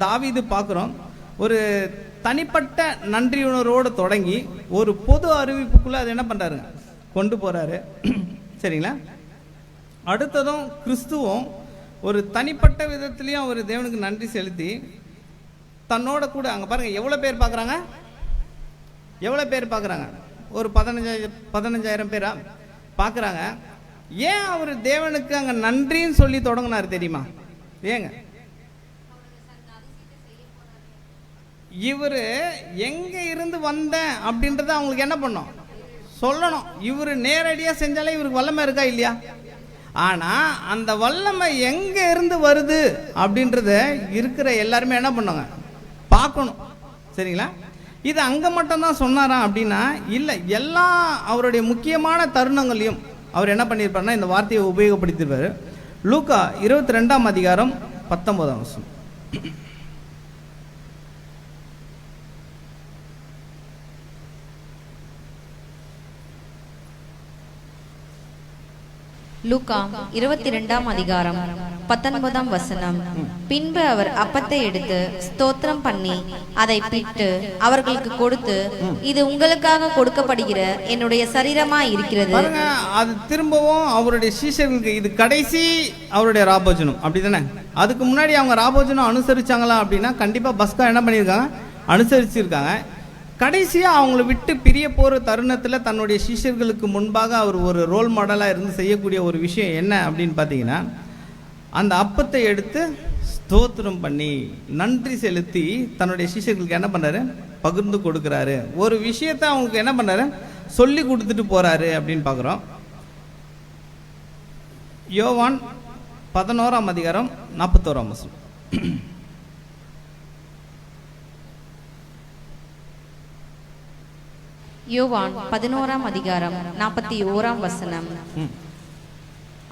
தாவீது பார்க்குறோம், ஒரு தனிப்பட்ட நன்றியுணர்வோடு தொடங்கி ஒரு பொது அறிவிப்புக்குள்ளே அது என்ன பண்ணுறாருங்க, கொண்டு போகிறாரு. சரிங்களா? அடுத்ததும் கிறிஸ்துவும் ஒரு தனிப்பட்ட விதத்துலேயும் அவர் தேவனுக்கு நன்றி செலுத்தி தன்னோட கூட, அங்கே பாருங்கள் எவ்வளோ பேர் பார்க்குறாங்க, ஒரு 15,000 பேரா பார்க்குறாங்க. ஏன் அவர் தேவனுக்கு அங்கே நன்றின்னு சொல்லி தொடங்கினார் தெரியுமா? ஏங்க, இவர் எங்கே இருந்து வந்தேன் அப்படின்றத அவங்களுக்கு என்ன பண்ணோம், சொல்லணும். இவர் நேரடியாக செஞ்சாலே இவருக்கு வல்லமை இருக்கா இல்லையா? ஆனால் அந்த வல்லமை எங்கே இருந்து வருது அப்படின்றத இருக்கிற எல்லாருமே என்ன பண்ணுவாங்க, பார்க்கணும். சரிங்களா? இது அங்கே மட்டும்தான் சொன்னாரா அப்படின்னா இல்லை, எல்லா அவருடைய முக்கியமான தருணங்களையும் அவர் என்ன பண்ணியிருப்பாருன்னா இந்த வார்த்தையை உபயோகப்படுத்திருப்பார். லூக்கா 22ஆம் அதிகாரம் 19ஆம் வசனம். லூக்கா 22ஆம் அதிகாரம் 19ஆம் வசனம். பின்பு அவர் அப்பத்தை எடுத்து ஸ்தோத்திரம் பண்ணி அதை பிட்டு அவர்களுக்கு கொடுத்து, இது உங்களுக்காக கொடுக்கப்படுகிற என்னுடைய சரீரமா இருக்கிறது. அது திரும்பவும் அவருடைய சீஷர்களுக்கு இது கடைசி அவருடைய ராபோஜனம், அப்படிதானே? அதுக்கு முன்னாடி அவங்க ராபோஜனம் அனுசரிச்சாங்களா அப்படின்னா கண்டிப்பா பஸ்கா என்ன பண்ணியிருக்காங்க, அனுசரிச்சிருக்காங்க. கடைசியாக அவங்கள விட்டு பிரிய போகிற தருணத்தில் தன்னுடைய சீஷர்களுக்கு முன்பாக அவர் ஒரு ரோல் மாடலாக இருந்து செய்யக்கூடிய ஒரு விஷயம் என்ன அப்படின்னு பார்த்தீங்கன்னா, அந்த அப்பத்தை எடுத்து ஸ்தோத்திரம் பண்ணி நன்றி செலுத்தி தன்னுடைய சீஷர்களுக்கு என்ன பண்ணுறாரு, பகிர்ந்து கொடுக்குறாரு. ஒரு விஷயத்தை அவங்களுக்கு என்ன பண்ணுறாரு, சொல்லி கொடுத்துட்டு போகிறாரு அப்படின்னு பார்க்குறோம். யோவான் 11ஆம் அதிகாரம் 41ஆம் வசனம். யோவான் 11ஆம் அதிகாரம் 41ஆம் வசனம்.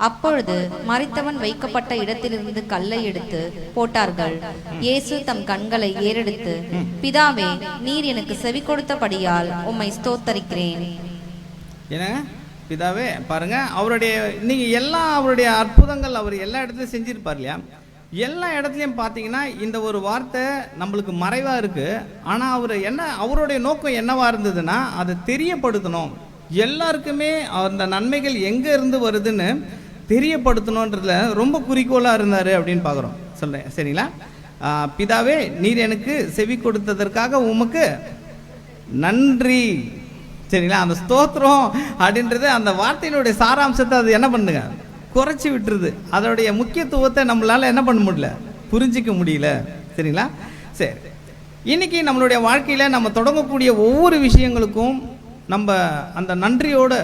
அப்பொழுது மரித்தவன் வைக்கப்பட்ட இடத்திலிருந்து கல்லை எடுத்து போட்டார்கள். இயேசு தம் கண்களை ஏறெடுத்து, பிதாவே, நீர் எனக்கு செவி கொடுத்தபடியால் உம்மை ஸ்தோத்தரிக்கிறேன். ஏன்னா பிதாவே பாருங்க, அவருடைய நீங்க எல்லா அவருடைய அற்புதங்கள் அவர் எல்லா இடத்துலையும் செஞ்சிருப்பார் இல்லையா? எல்லா இடத்துலையும் பார்த்தீங்கன்னா இந்த ஒரு வார்த்தை நம்மளுக்கு மறைவாக இருக்குது. ஆனால் அவர் என்ன, அவருடைய நோக்கம் என்னவா இருந்ததுன்னா அதை தெரியப்படுத்தணும், எல்லாருக்குமே அந்த நன்மைகள் எங்கே இருந்து வருதுன்னு தெரியப்படுத்தணுன்றதுல ரொம்ப குறிக்கோளாக இருந்தார் அப்படின்னு பார்க்குறோம். சொல்கிறேன் சரிங்களா? பிதாவே, நீர் எனக்கு செவி கொடுத்ததற்காக உமக்கு நன்றி. சரிங்களா? அந்த ஸ்தோத்திரம் அப்படின்றது அந்த வார்த்தையினுடைய சாராம்சத்தை அது என்ன பண்ணுங்க, குறைச்சி விட்டுருது. அதோடைய முக்கியத்துவத்தை நம்மளால என்ன பண்ண முடியல, புரிஞ்சிக்க முடியல. சரிங்களா? சரி, இன்னைக்கு நம்மளுடைய வாழ்க்கையில் நம்ம தொடங்கக்கூடிய ஒவ்வொரு விஷயங்களுக்கும் நம்ம அந்த நன்றியோடு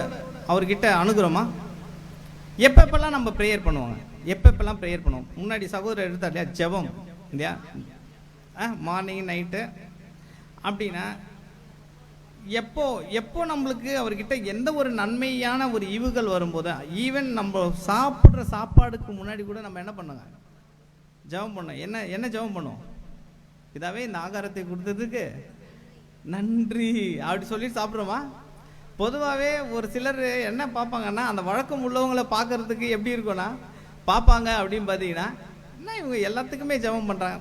அவர்கிட்ட அணுகிறோமா? எப்பப்பெல்லாம் நம்ம ப்ரேயர் பண்ணுவாங்க, எப்பப்பெல்லாம் ப்ரேயர் பண்ணுவோம்? முன்னாடி சகோதரர் எடுத்தா இல்லையா ஜெபம் இல்லையா, மார்னிங் நைட்டு அப்படின்னா எப்போ எப்போ நம்மளுக்கு அவர்கிட்ட எந்த ஒரு நன்மையான ஒரு ஈவுகள் வரும்போது, ஈவன் நம்ம சாப்பிட்ற சாப்பாடுக்கு முன்னாடி கூட நம்ம என்ன பண்ணுங்க, ஜெபம் பண்ணோம். என்ன ஜெபம் பண்ணுவோம்? இதாவே இந்த ஆகாரத்தை கொடுத்ததுக்கு நன்றி அப்படி சொல்லி சாப்பிட்றோமா? பொதுவாகவே ஒரு சிலர் என்ன பார்ப்பாங்கன்னா, அந்த வழக்கம் உள்ளவங்களை பார்க்கறதுக்கு எப்படி இருக்கும்னா பார்ப்பாங்க அப்படின்னு பார்த்தீங்கன்னா, என்ன இவங்க எல்லாத்துக்குமே ஜெபம் பண்ணுறாங்க.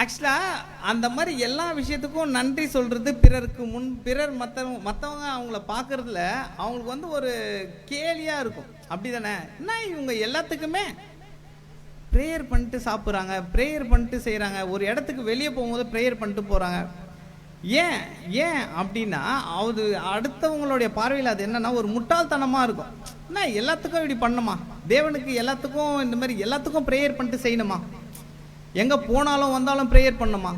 ஆக்சுவலாக அந்த மாதிரி எல்லா விஷயத்துக்கும் நன்றி சொல்கிறது பிறருக்கு முன், பிறர் மற்றவங்க அவங்கள பார்க்குறதுல அவங்களுக்கு வந்து ஒரு கேலியாக இருக்கும். அப்படி தானே? என்ன இவங்க எல்லாத்துக்குமே ப்ரேயர் பண்ணிட்டு சாப்பிட்றாங்க, ப்ரேயர் பண்ணிட்டு செய்கிறாங்க, ஒரு இடத்துக்கு வெளியே போகும்போது ப்ரேயர் பண்ணிட்டு போகிறாங்க. ஏன் அப்படின்னா அது அடுத்தவங்களுடைய பார்வையில் அது என்னன்னா ஒரு முட்டாள்தனமாக இருக்கும். என்ன எல்லாத்துக்கும் இப்படி பண்ணணுமா, தேவனுக்கு எல்லாத்துக்கும் இந்த மாதிரி எல்லாத்துக்கும் ப்ரேயர் பண்ணிட்டு செய்யணுமா, எங்கே போனாலும் வந்தாலும் ப்ரேயர் பண்ணணுமா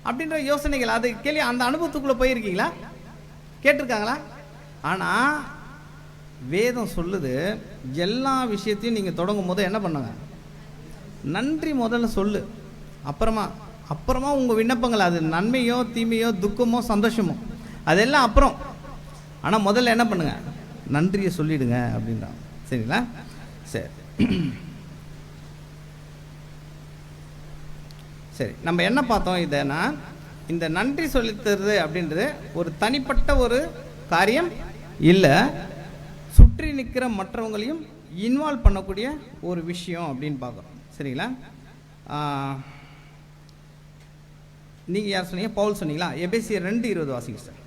அப்படின்ற யோசனைகள். அது கேள்வி, அந்த அனுபவத்துக்குள்ளே போயிருக்கீங்களா, கேட்டிருக்காங்களா? ஆனால் வேதம் சொல்லுது எல்லா விஷயத்தையும் நீங்கள் தொடங்கும் போது என்ன பண்ணுங்க, நன்றி முதல்ல சொல்லு, அப்புறமா உங்கள் விண்ணப்பங்கள், அது நன்மையோ தீமையோ துக்கமோ சந்தோஷமோ அதெல்லாம் அப்புறம். ஆனால் முதல்ல என்ன பண்ணுங்க, நன்றியை சொல்லிடுங்க அப்படின்றாங்க. சரிங்களா? சரி சரி, நம்ம என்ன பார்த்தோம் இதனா, இந்த நன்றி சொல்லித்தருது அப்படின்றது ஒரு தனிப்பட்ட ஒரு காரியம் இல்லை, சுற்றி நிற்கிற மற்றவங்களையும் இன்வால்வ் பண்ணக்கூடிய ஒரு விஷயம் அப்படின்னு பார்க்குறோம். சரிங்களா? நீங்கள் யார் சொன்னீங்க? பவுல் சொன்னீங்களா? எபேசியர் 2:20 வாசிங்க சார்.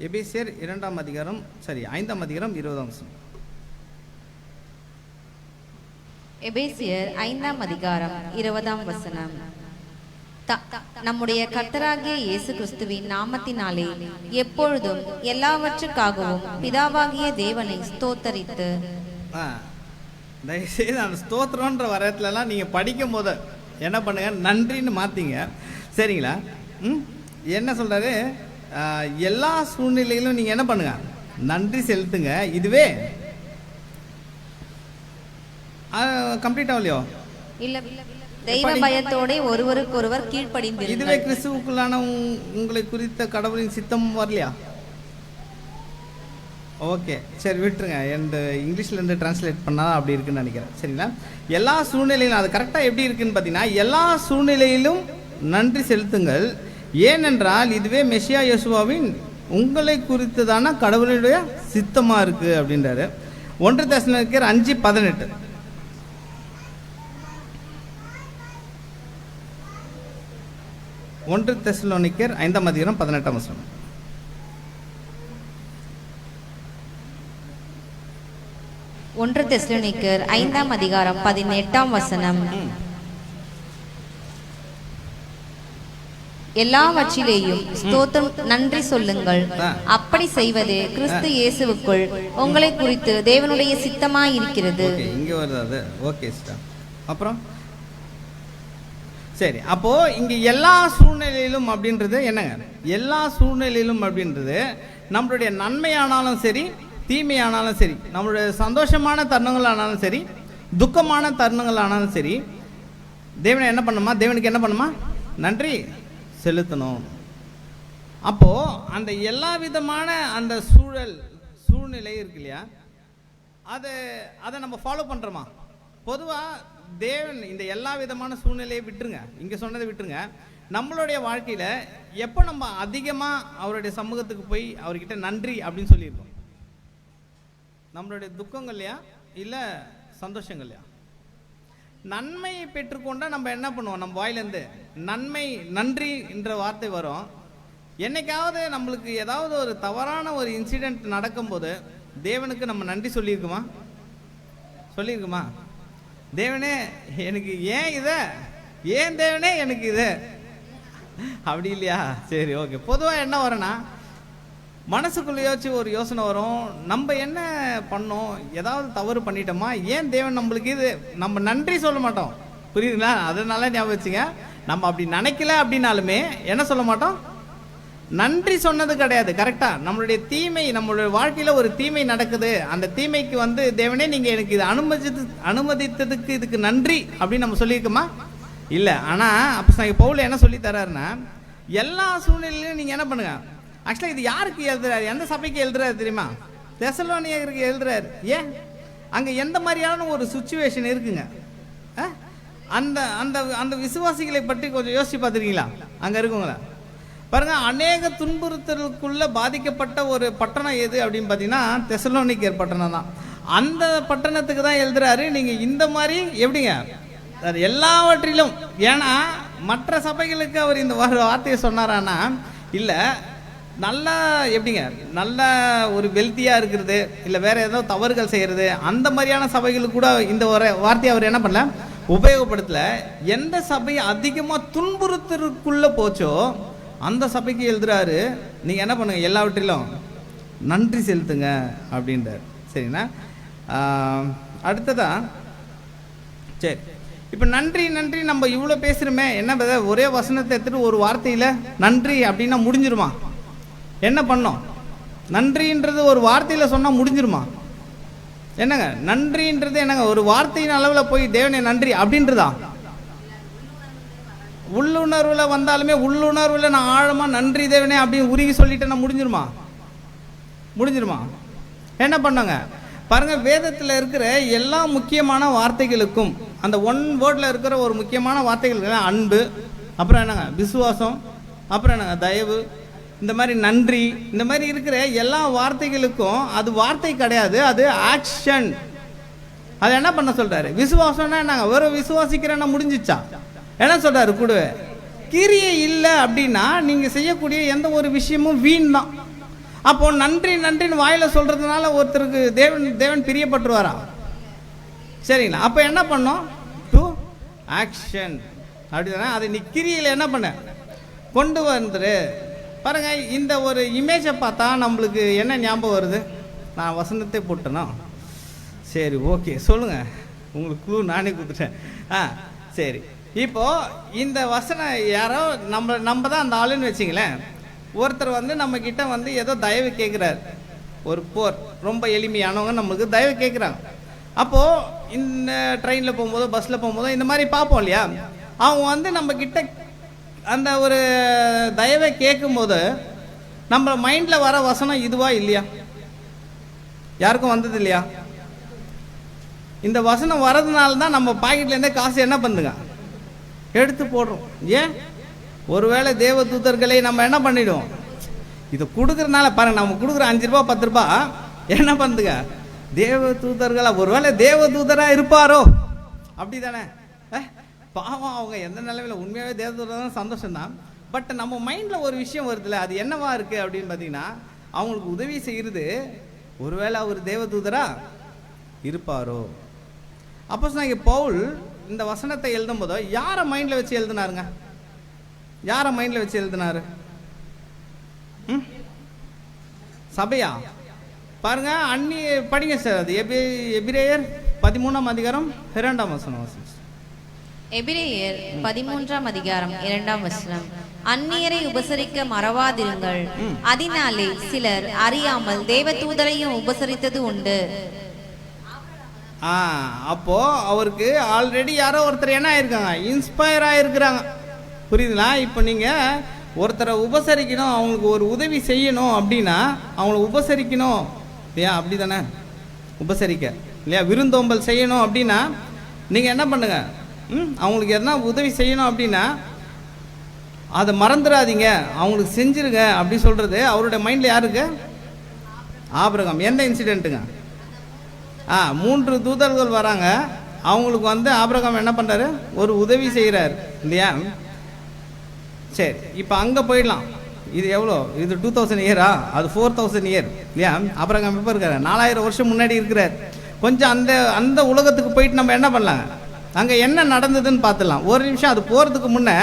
எபேசியர் 2ஆம் அதிகாரம் 5ஆம் அதிகாரம் 20ஆம் வசனம். எபேசியர் 5ஆம் அதிகாரம் 20ஆம் வசனம். நம்முடைய கர்த்தராகிய இயேசு கிறிஸ்துவின் நாமத்தினாலே எப்பொழுதும் எல்லாவற்றுக்காகவும் பிதாவாகிய தேவனை ஸ்தோத்தரித்து. தயவுசெய்து அந்த ஸ்தோத்திரன்ற வரத்துலலாம் நீங்கள் படிக்கும் போது என்ன பண்ணுங்க, நன்றின்னு மாற்றிங்க. சரிங்களா? என்ன சொல்கிறாரு? எல்லா சூழ்நிலையிலும் நீங்கள் என்ன பண்ணுங்க, நன்றி செலுத்துங்க. இதுவே கம்ப்ளீட் ஆகலையோ? இல்ல, தெய்வ பயத்தோட ஒருவருக்கொருவர் கீழ்ப்படிந்து. இதுவே கிறிஸ்துவுக்குள்ளான உங்களை குறித்த கடவுளின் சித்தம் வரலையா? ஓகே, சரி விட்டுருங்க. எந்த இங்கிலீஷ்லேருந்து டிரான்ஸ்லேட் பண்ணால் அப்படி இருக்குன்னு நினைக்கிறேன். சரிங்களா? எல்லா சூழ்நிலையிலும் அது கரெக்டாக எப்படி இருக்குன்னு பார்த்தீங்கன்னா, எல்லா சூழ்நிலையிலும் நன்றி செலுத்துங்கள், ஏனென்றால் இதுவே மெசியா யேசுவாவின் உங்களை குறித்ததான கடவுளுடைய சித்தமாக இருக்குது அப்படின்றாரு. 1 தெசலோனிக்கர் 5:18. 1 தெசலோனிக்கர் 5ஆம் அதிகாரம் 18ஆம் வசனம். ஒன்று தெசலோனிக்கர் 5ஆம் அதிகாரம் 18ஆம் வசனம். எல்லாவற்றிலேயும் ஸ்தோத்திரம் நன்றி சொல்லுங்கள், அப்படி செய்வது கிறிஸ்து இயேசுவுக்குள் உங்களை குறித்து தேவனுடைய சித்தமாய் இருக்கிறது. இங்க வருது. Okay sister. அப்புறம் சரி, அப்போ இங்க எல்லா சூழ்நிலையிலும் அப்படின்றது என்னங்க? எல்லா சூழ்நிலையிலும் அப்படின்றது நம்மளுடைய நன்மையானாலும் சரி, தீமையானாலும் சரி, நம்மளுடைய சந்தோஷமான தருணங்கள் ஆனாலும் சரி, துக்கமான தருணங்கள் ஆனாலும் சரி, தேவனை என்ன பண்ணுமா? தேவனுக்கு என்ன பண்ணுமா? நன்றி செலுத்தணும். அப்போ அந்த எல்லா விதமான அந்த சூழ்நிலை இருக்கு இல்லையா, அதை நம்ம ஃபாலோ பண்றோமா? பொதுவாக தேவன் இந்த எல்லா விதமான சூழ்நிலையை விட்டுருங்க, இங்க சொன்னதை விட்டுருங்க. நம்மளுடைய வாழ்க்கையில எப்போ நம்ம அதிகமா அவருடைய சமூகத்துக்கு போய் அவர்கிட்ட நன்றி அப்படின்னு சொல்லியிருக்கோம்? நம்மளுடைய துக்கங்கள்லையா இல்லை சந்தோஷங்கள்லையா? நன்மையை பெற்றுக்கொண்டா நம்ம என்ன பண்ணுவோம்? நம்ம வாயிலேருந்து நன்றி என்ற வார்த்தை வரும். என்னைக்காவது நம்மளுக்கு ஏதாவது ஒரு தவறான ஒரு இன்சிடென்ட் நடக்கும்போது தேவனுக்கு நம்ம நன்றி சொல்லியிருக்குமா? தேவனே எனக்கு ஏன் தேவனே எனக்கு இது அப்படி இல்லையா? சரி, ஓகே. பொதுவாக என்ன வரும்னா, மனசுக்குள்ளேயாச்சும் ஒரு யோசனை வரும், நம்ம என்ன பண்ணோம், ஏதாவது தவறு பண்ணிட்டோமா, ஏன் தேவன் நம்மளுக்கு இது, நம்ம நன்றி சொல்ல மாட்டோம். புரியுதுங்களா? அதனால ஞாபகம் வச்சுங்க, நம்ம அப்படி நினைக்கல அப்படின்னாலுமே என்ன சொல்ல மாட்டோம்? நன்றி சொன்னது கிடையாது. கரெக்டா? நம்மளுடைய தீமை, நம்மளுடைய வாழ்க்கையில ஒரு தீமை நடக்குது, அந்த தீமைக்கு தேவனே நீங்க எனக்கு இது அனுமதித்ததுக்கு இதுக்கு நன்றி அப்படின்னு நம்ம சொல்லியிருக்கோமா? இல்ல. ஆனா அப்ப பவுல் என்ன சொல்லி தர்றாருன்னா, எல்லா சூழ்நிலையிலும் நீங்க என்ன பண்ணுங்க. ஆக்சுவலா இது யாருக்கு எழுதுறாரு? எந்த சபைக்கு எழுதுறாரு தெரியுமா? தெசலோனிக்கருக்கு எழுதுறாரு. ஏன்? அங்க எந்த மாதிரியான ஒரு சிச்சுவேஷன் இருக்குங்க? அந்த அந்த அந்த விசுவாசிகளை பற்றி கொஞ்சம் யோசிச்சு பார்த்துருக்கீங்களா? அங்க இருக்குங்களா பாருங்க. அநேக துன்புறுத்தலுக்குள்ள பாதிக்கப்பட்ட ஒரு பட்டணம் எது அப்படின்னு பார்த்தீங்கன்னா தெசலோனிக்கர் பட்டணம் தான். அந்த பட்டணத்துக்கு தான் எழுதுறாரு. நீங்க இந்த மாதிரி எப்படிங்க எல்லாவற்றிலும், ஏன்னா மற்ற சபைகளுக்கு அவர் இந்த வார்த்தையை சொன்னாரானா இல்லை, நல்ல எப்படிங்க, நல்ல ஒரு வெல்த்தியாக இருக்கிறது, இல்லை வேற ஏதோ தவறுகள் செய்கிறது, அந்த மாதிரியான சபைகளுக்கு கூட இந்த வார்த்தையை அவர் என்ன பண்ணல, உபயோகப்படுத்தல. எந்த சபை அதிகமாக துன்புறுத்தலுக்குள்ளே போச்சோ அந்த சபைக்கு எழுதுறாரு, நீங்கள் என்ன பண்ணுங்க, எல்லாவற்றிலும் நன்றி செலுத்துங்க அப்படின்றார். சரிங்களா? அடுத்ததா சரி, இப்போ நன்றி நம்ம இவ்வளோ பேசுகிறோமே, என்ன ஒரே வசனத்தை எடுத்துட்டு ஒரு வார்த்தையில் நன்றி அப்படின்னா முடிஞ்சிருமா? என்ன பண்ணோம்? நன்றின்றது ஒரு வார்த்தையில் சொன்னால் முடிஞ்சிருமா? என்னங்க நன்றின்றது என்னங்க ஒரு வார்த்தையின் அளவில் போய் தேவனே நன்றி அப்படின்றதா? உள்ளுணர்வில் வந்தாலுமே உள்ளுணர்வில் நான் ஆழமாக நன்றி தேவனே அப்படின்னு உருகி சொல்லிட்டேன்னா முடிஞ்சிருமா? என்ன பண்ணாங்க பாருங்க, வேதத்தில் இருக்கிற எல்லா முக்கியமான வார்த்தைகளுக்கும் அந்த ஒன் வேர்டில் இருக்கிற ஒரு முக்கியமான வார்த்தைகள் அன்பு, அப்புறம் என்னங்க விசுவாசம், அப்புறம் என்னங்க தயவு, இந்த மாதிரி நன்றி, இந்த மாதிரி இருக்கிற எல்லா வார்த்தைகளுக்கும் அது வார்த்தை கிடையாது, அது ஆக்ஷன். அதை என்ன பண்ண சொல்றாரு? விசுவாசம்னா என்னங்க? வெறும் விசுவாசிக்கிறேன்னா முடிஞ்சிச்சா? என்ன சொல்றாரு கூடவே? கிரியை இல்லை அப்படின்னா நீங்க செய்யக்கூடிய எந்த ஒரு விஷயமும் வீண் தான். அப்போ நன்றி நன்றின்னு வாயில சொல்றதுனால ஒருத்தருக்கு தேவன் பிரியப்பட்டுருவாரா? சரிங்களா? அப்போ என்ன பண்ணோம்? டு ஆக்ஷன் அப்படிதானே. அதை நீ கிரியில் என்ன பண்ண கொண்டு வந்துரு. பாருங்க, இந்த ஒரு இமேஜை பார்த்தா நம்மளுக்கு என்ன ஞாபகம் வருது? நான் வசனத்தை போட்டேனா? சரி, ஓகே, சொல்லுங்க. உங்களுக்கு க்ளூ நானே கொடுத்துட்டேன். சரி, இப்போ இந்த வசனம் யாரோ நம்ம தான் அந்த ஆளுன்னு வச்சிங்களேன். ஒருத்தர் வந்து நம்ம கிட்ட வந்து ஏதோ தயவு கேட்குறாரு. ஒரு போர் ரொம்ப எளிமையானவங்க நம்மளுக்கு தயவு கேட்குறாங்க. அப்போது இந்த ட்ரெயினில் போகும்போதோ பஸ்ஸில் போகும்போதோ இந்த மாதிரி பார்ப்போம் இல்லையா? அவங்க வந்து நம்ம கிட்ட அந்த ஒரு தயவை கேட்கும்போது நம்ம மைண்டில் வர வசனம் இதுவா இல்லையா? யாருக்கும் வந்தது இல்லையா? இந்த வசனம் வரதுனால தான் நம்ம பாக்கெட்லேருந்தே காசு என்ன பண்ணுங்க எடுத்து போடுறோம். ஏன்? ஒருவேளை தேவ தூதர்களை நம்ம என்ன பண்ணிடுவோம்? இதை கொடுக்குறதுனால பாருங்க, நம்ம கொடுக்குற 5 ரூபா 10 ரூபா என்ன பண்ணுதுங்க? தேவ தூதர்களா? ஒருவேளை தேவ தூதரா இருப்பாரோ? அப்படி தானே? பாவம், அவங்க எந்த நிலைமையில் உண்மையாகவே தேவ தூதர் தான், சந்தோஷம்தான். பட் நம்ம மைண்டில் ஒரு விஷயம் வருதுல்ல, அது என்னவா இருக்குது அப்படின்னு பார்த்தீங்கன்னா, அவங்களுக்கு உதவி செய்கிறது ஒருவேளை அவர் தேவ தூதரா இருப்பாரோ? அப்போஸ்தலனாகிய பவுல் இந்த வசனத்தை எழுதும் போதோ யாரை மைண்டில் வச்சு எழுதினாருங்க? யாரை மைண்டில் வச்சு எழுதினாரு? சபையா? பாருங்க, படிங்க சார். அது எபிரேயர் 13ஆம் அதிகாரம் 2ஆம் வசனம். எபிரேயர் 13ஆம் அதிகாரம் 2ஆம் வசனம். அந்நியரை உபசரிக்க மறவாதிருங்கள், அதனாலே சிலர் அறியாமல் தேவதூதரையும் உபசரித்தது உண்டு. அப்போ அவருக்கு ஆல்ரெடி யாரோ ஒருத்தர் என்ன ஆயிருக்காங்க? இன்ஸ்பயர் ஆயிருக்கிறாங்க. புரியுதுங்களா? இப்போ நீங்க ஒருத்தரை உபசரிக்கணும், அவங்களுக்கு ஒரு உதவி செய்யணும் அப்படின்னா அவங்கள உபசரிக்கணும் இல்லையா? அப்படி தானே? உபசரிக்க இல்லையா? விருந்தோம்பல் செய்யணும் அப்படின்னா நீங்க என்ன பண்ணுங்க? அவங்களுக்கு எதனா உதவி செய்யணும் அப்படின்னா அதை மறந்துடாதீங்க, அவங்களுக்கு செஞ்சிருங்க அப்படி சொல்றது அவருடைய மைண்ட்ல யாருக்கு? ஆபிரகாம். எந்த இன்சிடென்ட்டுங்க? 3 தூதர்கள் வராங்க. அவங்களுக்கு வந்து ஆபிரகாம் என்ன பண்றாரு? ஒரு உதவி செய்கிறார் இல்லையா? சரி, இப்போ அங்கே போயிடலாம். இது எவ்வளோ? இது 2000 இயரா? அது 4000 இயர் இல்லையா? ஆபிரகாம் எப்போ இருக்காரு? 4000 வருஷம் முன்னாடி இருக்கிறார். கொஞ்சம் அந்த உலகத்துக்கு போயிட்டு நம்ம என்ன பண்ணலாம்? அங்கே என்ன நடந்ததுன்னு பார்த்துடலாம். ஒரு நிமிஷம். அது போகிறதுக்கு முன்னே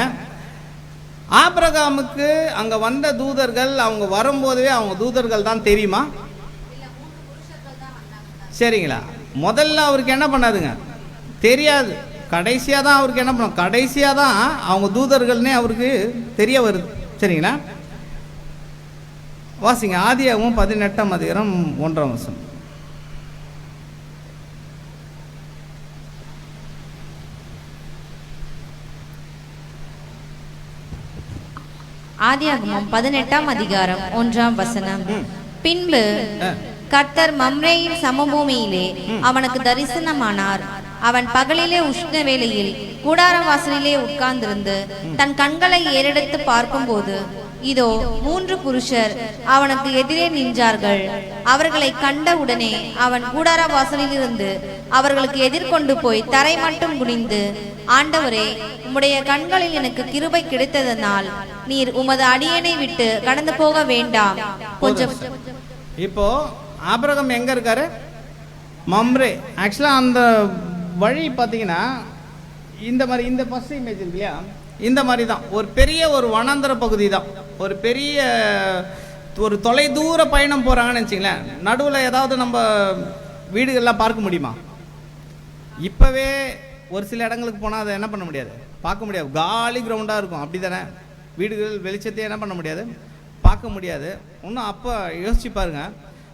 ஆபிரகாமுக்கு அங்கே வந்த தூதர்கள் அவங்க வரும்போதே அவங்க தூதர்கள் தான் தெரியுமா? சரிங்களா? முதல்ல அவருக்கு என்ன பண்ணாதுங்க? தெரியாது. கடைசியாக தான் அவருக்கு என்ன பண்ணும்? கடைசியாக தான் அவங்க தூதர்கள்னே அவருக்கு தெரிய வருது. சரிங்களா? வாசிங்க, ஆதியாகமம் 18ஆம் அதிகாரம் 1ஆம் வசனம். ஆதியாகமம் 18ஆம் அதிகாரம் 1ஆம் வசனம். பின்பு கர்த்தர் மம்ரேயின் சமபூமியிலே அவனுக்கு தரிசனமானார். அவன் பகலிலே உஷ்ண வேளையில் கூடார வாசலிலே உட்கார்ந்திருந்து தன் கண்களை ஏறெடுத்து பார்க்கும்போது இதோ 3 புருஷர் அவனுக்கு எதிரே நின்றார்கள். அவர்களை கண்ட உடனே அவன் கூடார வாசலிலிருந்து அவர்களுக்கு எதிர்கொண்டு போய் தரை மட்டும் குனிந்து, ஆண்டவரே, உம்முடைய கண்களில் எனக்கு கிருபை கிடைத்ததனால் நீர் உமது அடியனை விட்டு கடந்து போக வேண்டாம். கொஞ்சம். இப்போ ஆபிரகாம் எங்க இருக்காரு? மம்ரே. ஆக்சுவலா அந்த வழி பார்த்தீங்கன்னா இந்த மாதிரி, இந்த ஃபர்ஸ்ட் இமேஜ் இருக்கு இல்லையா? இந்த மாதிரி தான் ஒரு பெரிய ஒரு வனாந்தர பகுதி தான். ஒரு பெரிய ஒரு தொலை தூர பயணம் போகிறாங்கன்னு வச்சுங்களேன். நடுவில் ஏதாவது நம்ம வீடுகள்லாம் பார்க்க முடியுமா? இப்போவே ஒரு சில இடங்களுக்கு போனால் அதை என்ன பண்ண முடியாது, பார்க்க முடியாது. காலி கிரவுண்டாக இருக்கும். அப்படி தானே? வீடுகள் வெளிச்சத்தையே என்ன பண்ண முடியாது, பார்க்க முடியாது. இன்னும் அப்போ யோசிச்சு பாருங்க.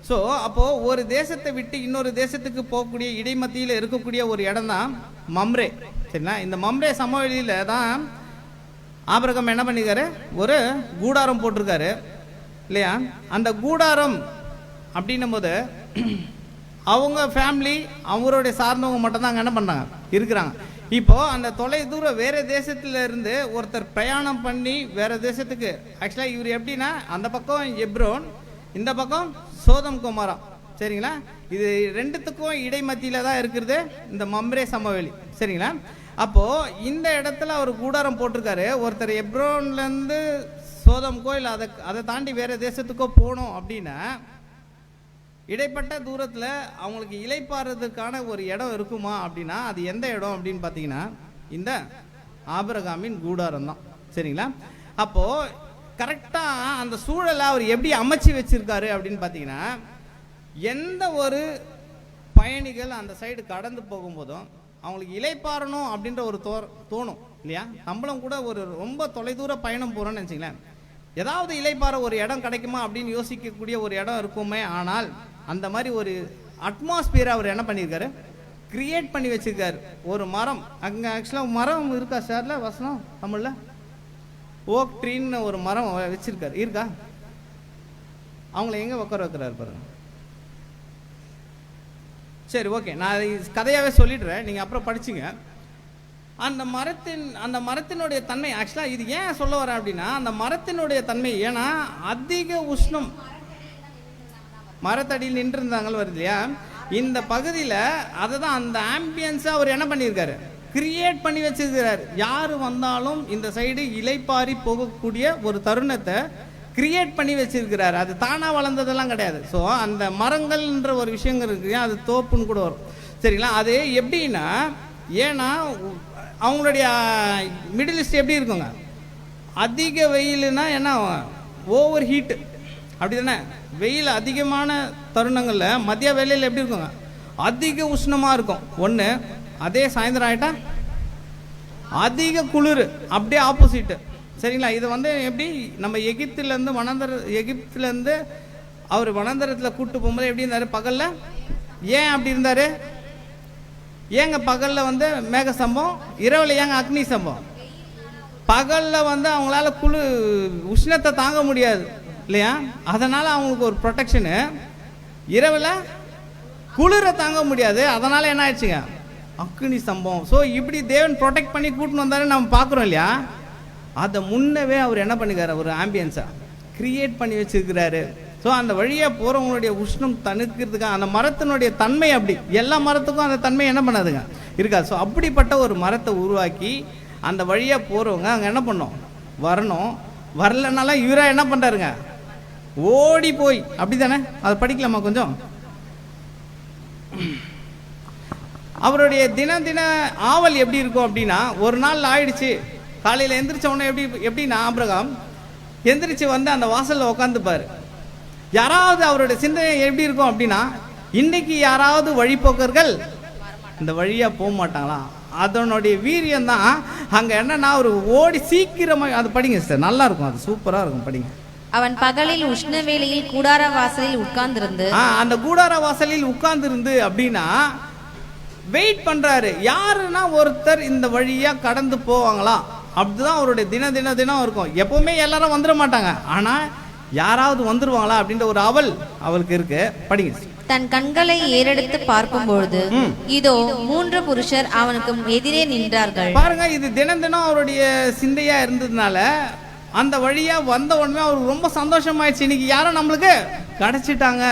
ஸோ அப்போது ஒரு தேசத்தை விட்டு இன்னொரு தேசத்துக்கு போகக்கூடிய இடைமத்தியில் இருக்கக்கூடிய ஒரு இடம் தான் மம்ரே. சரிங்களா? இந்த மம்ரே சமவெளியில் தான் ஆபிரகாம் என்ன பண்ணியிருக்காரு? ஒரு கூடாரம் போட்டிருக்காரு இல்லையா? அந்த கூடாரம் அப்படின்னும் போது அவங்க ஃபேமிலி, அவங்களுடைய சார்ந்தவங்க மட்டும்தான் அங்கே என்ன பண்ணாங்க, இருக்கிறாங்க. இப்போது அந்த தொலை தூரம் வேறு தேசத்தில் இருந்து ஒருத்தர் பிரயாணம் பண்ணி வேறு தேசத்துக்கு, ஆக்சுவலாக இவர் எப்படின்னா அந்த பக்கம் எப்ரோன், இந்த பக்கம் சோதம் குமாரா. சரிங்களா. இது ரெண்டுத்துக்கும் இடைமத்தியில தான் இருக்கிறது இந்த மம்ரே சமவெளி, சரிங்களா. அப்போ இந்த இடத்துல அவர் கூடாரம் போட்டிருக்காரு. ஒருத்தர் எப்ரோன்லேருந்து சோதம்கோ இல்லை அதை தாண்டி வேற தேசத்துக்கோ போகணும் அப்படின்னா இடைப்பட்ட தூரத்தில் அவங்களுக்கு இளைப்பாறுறதுக்கான ஒரு இடம் இருக்குமா அப்படின்னா அது எந்த இடம் அப்படின்னு பார்த்தீங்கன்னா இந்த ஆபிரகாமின் கூடாரம் தான், சரிங்களா. அப்போது கரெக்டாக அந்த சூழலை அவர் எப்படி அமைச்சு வச்சிருக்காரு அப்படின்னு பார்த்தீங்கன்னா எந்த ஒரு பயணிகள் அந்த சைடு கடந்து போகும்போதும் அவங்களுக்கு இளைப்பாறணும் அப்படின்ற ஒரு தோணும் இல்லையா. நம்மளும் கூட ஒரு ரொம்ப தொலைதூர பயணம் போகிறோன்னு நினச்சிங்களேன், ஏதாவது இளைப்பாற ஒரு இடம் கிடைக்குமா அப்படின்னு யோசிக்கக்கூடிய ஒரு இடம் இருக்குமே. ஆனால் அந்த மாதிரி ஒரு அட்மாஸ்பியரை அவர் என்ன பண்ணியிருக்காரு, கிரியேட் பண்ணி வச்சிருக்காரு. ஒரு மரம், அங்கே ஆக்சுவலாக மரம் இருக்கா சார்ல வசனம் தமிழில் ஓக் ட்ரீன்னு ஒரு மரம் வச்சிருக்காரு, இருக்கா? அவங்கள எங்கே உட்கார வைக்கிறாரு பாருங்க. சரி, ஓகே, நான் கதையாகவே சொல்லிடுறேன், நீங்கள் அப்புறம் படிச்சுங்க. அந்த மரத்தினுடைய தன்மை ஆக்சுவலாக இது ஏன் சொல்ல வரேன் அப்படின்னா அந்த மரத்தினுடைய தன்மை, ஏன்னா அதிக உஷ்ணம் மரத்தடியில் நின்று இருந்தாங்கன்னு வருது இல்லையா, இந்த பகுதியில் அதை தான் அந்த ஆம்பியன்ஸை அவர் என்ன பண்ணியிருக்காரு, கிரியேட் பண்ணி வச்சிருக்கிறார். யார் வந்தாலும் இந்த சைடு இலைப்பாரி போகக்கூடிய ஒரு தருணத்தை கிரியேட் பண்ணி வச்சிருக்கிறார். அது தானாக வளர்ந்ததெல்லாம் கிடையாது. ஸோ அந்த மரங்கள்ன்ற ஒரு விஷயங்கள் இருக்கு, அது தோப்புன்னு கூட வரும், சரிங்களா. அது எப்படின்னா, ஏன்னா அவங்களுடைய மிடில் ஈஸ்ட் எப்படி இருக்குங்க, அதிக வெயில்னா என்ன ஓவர் ஹீட்டு, அப்படி தானே. வெயில் அதிகமான தருணங்களில் மதிய வேலையில் எப்படி இருக்குங்க, அதிக உஷ்ணமாக இருக்கும் ஒன்று. அதே சாயந்தரம் ஆகிட்டா அதிக குளிர், அப்படியே ஆப்போசிட்டு, சரிங்களா. இதை வந்து எப்படி நம்ம எகிப்துலேருந்து அவர் வனாந்தரத்தில் கூப்பிட்டு போகும்போது எப்படி இருந்தார் பகலில், ஏன் அப்படி இருந்தார், ஏங்க பகலில் வந்து மேக சம்பவம், இரவில் ஏங்க அக்னி சம்பவம். பகலில் வந்து அவங்களால உஷ்ணத்தை தாங்க முடியாது இல்லையா, அதனால் அவங்களுக்கு ஒரு ப்ரொடெக்ஷனு. இரவில் குளிரை தாங்க முடியாது, அதனால் என்ன ஆயிடுச்சுங்க, அக்னி சம்பவம். ஸோ இப்படி தேவன் ப்ரொடெக்ட் பண்ணி கூட்டின்னு வந்தாரு நம்ம பார்க்குறோம் இல்லையா. அதை முன்னவே அவர் என்ன பண்ணிக்கிறாரு, ஒரு ஆம்பியன்ஸை கிரியேட் பண்ணி வச்சிருக்கிறாரு. ஸோ அந்த வழியாக போகிறவங்களுடைய உஷ்ணம் தணிக்கிறதுக்காக அந்த மரத்தினுடைய தன்மை, அப்படி எல்லா மரத்துக்கும் அந்த தன்மை என்ன பண்ணாதுங்க இருக்காது. ஸோ அப்படிப்பட்ட ஒரு மரத்தை உருவாக்கி அந்த வழியாக போகிறவங்க அங்கே என்ன பண்ணோம், வரணும். வரலனால இவராக என்ன பண்ணுறாருங்க, ஓடி போய், அப்படி தானே, அதை படிக்கலாமா கொஞ்சம். அவருடைய தின ஆவல் எப்படி இருக்கும் அப்படின்னா, ஒரு நாள் ஆயிடுச்சு, காலையில் எந்திரிச்ச உடனே எப்படின்னா ஆபிரகாம் எந்திரிச்சு வந்து அந்த வாசலில் உட்காந்துப்பார். யாராவது அவருடைய சிந்தனை எப்படி இருக்கும் அப்படின்னா, இன்னைக்கு யாராவது வழிபோக்கர்கள் இந்த வழியாக போக மாட்டாங்களா, அதனுடைய வீரியம் தான் அங்கே என்னன்னா ஒரு ஓடி சீக்கிரமாக. அது படிங்க சார், நல்லா இருக்கும், அது சூப்பராக இருக்கும், படிங்க. அவன் பகலில் உஷ்ண வேளையில் கூடார வாசலில் உட்கார்ந்திருந்து, அந்த கூடார வாசலில் உட்கார்ந்திருந்து அப்படின்னா வெயிட் பண்றாரு. யாருன்னா ஒருத்தர் இந்த வழியா கடந்து போவாங்களா, அப்படிதான் அவருடைய தினம் இருக்கும். எப்பவுமே எல்லாரும் வந்துட மாட்டாங்க, ஆனா யாராவது வந்துருவாங்களா அப்படின்ற ஒரு அவல் அவளுக்கு இருக்கு. படிங்க. தன் கண்களை ஏறெடுத்து பார்க்கும் பொழுது இதோ 3 புருஷர் அவனுக்கு எதிரே நின்றார்கள். பாருங்க, இது தினம் அவருடைய சிந்தையா இருந்ததுனால அந்த வழியா வந்த உடனே அவருக்கு ரொம்ப சந்தோஷமாயிடுச்சு, இன்னைக்கு யாரும் நம்மளுக்கு கிடைச்சிட்டாங்க,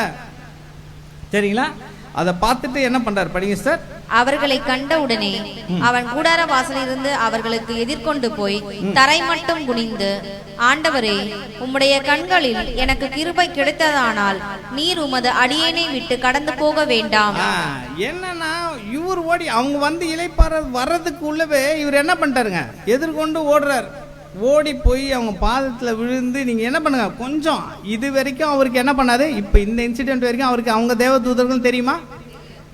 சரிங்களா. அதை பார்த்துட்டு என்ன பண்றாரு, படிங்க சார். அவர்களை கண்ட உடனே அவன் கூடார வாசலிலிருந்து அவர்களுக்கு எதிர்கொண்டு போய் தரை மட்டும் குனிந்து, ஆண்டவரே, உம்முடைய கண்களில் எனக்கு கிருபை கிடைத்ததானால் நீர் உமது அடியேனை விட்டு கடந்து போக வேண்டாம். என்னன்னா இவர் ஓடி அவங்க வந்து இளைப்பாற வர்றதுக்கு உள்ளவே இவர் என்ன பண்ணிட்டாருங்க, எதிர்கொண்டு ஓடுறாரு. ஓடி போய் அவங்க பாதத்தில் விழுந்து, நீங்கள் என்ன பண்ணுங்க, கொஞ்சம் இது வரைக்கும் அவருக்கு என்ன பண்ணாது, இப்போ இந்த இன்சிடென்ட் வரைக்கும் அவருக்கு அவங்க தேவதூதர்கள் தெரியுமா,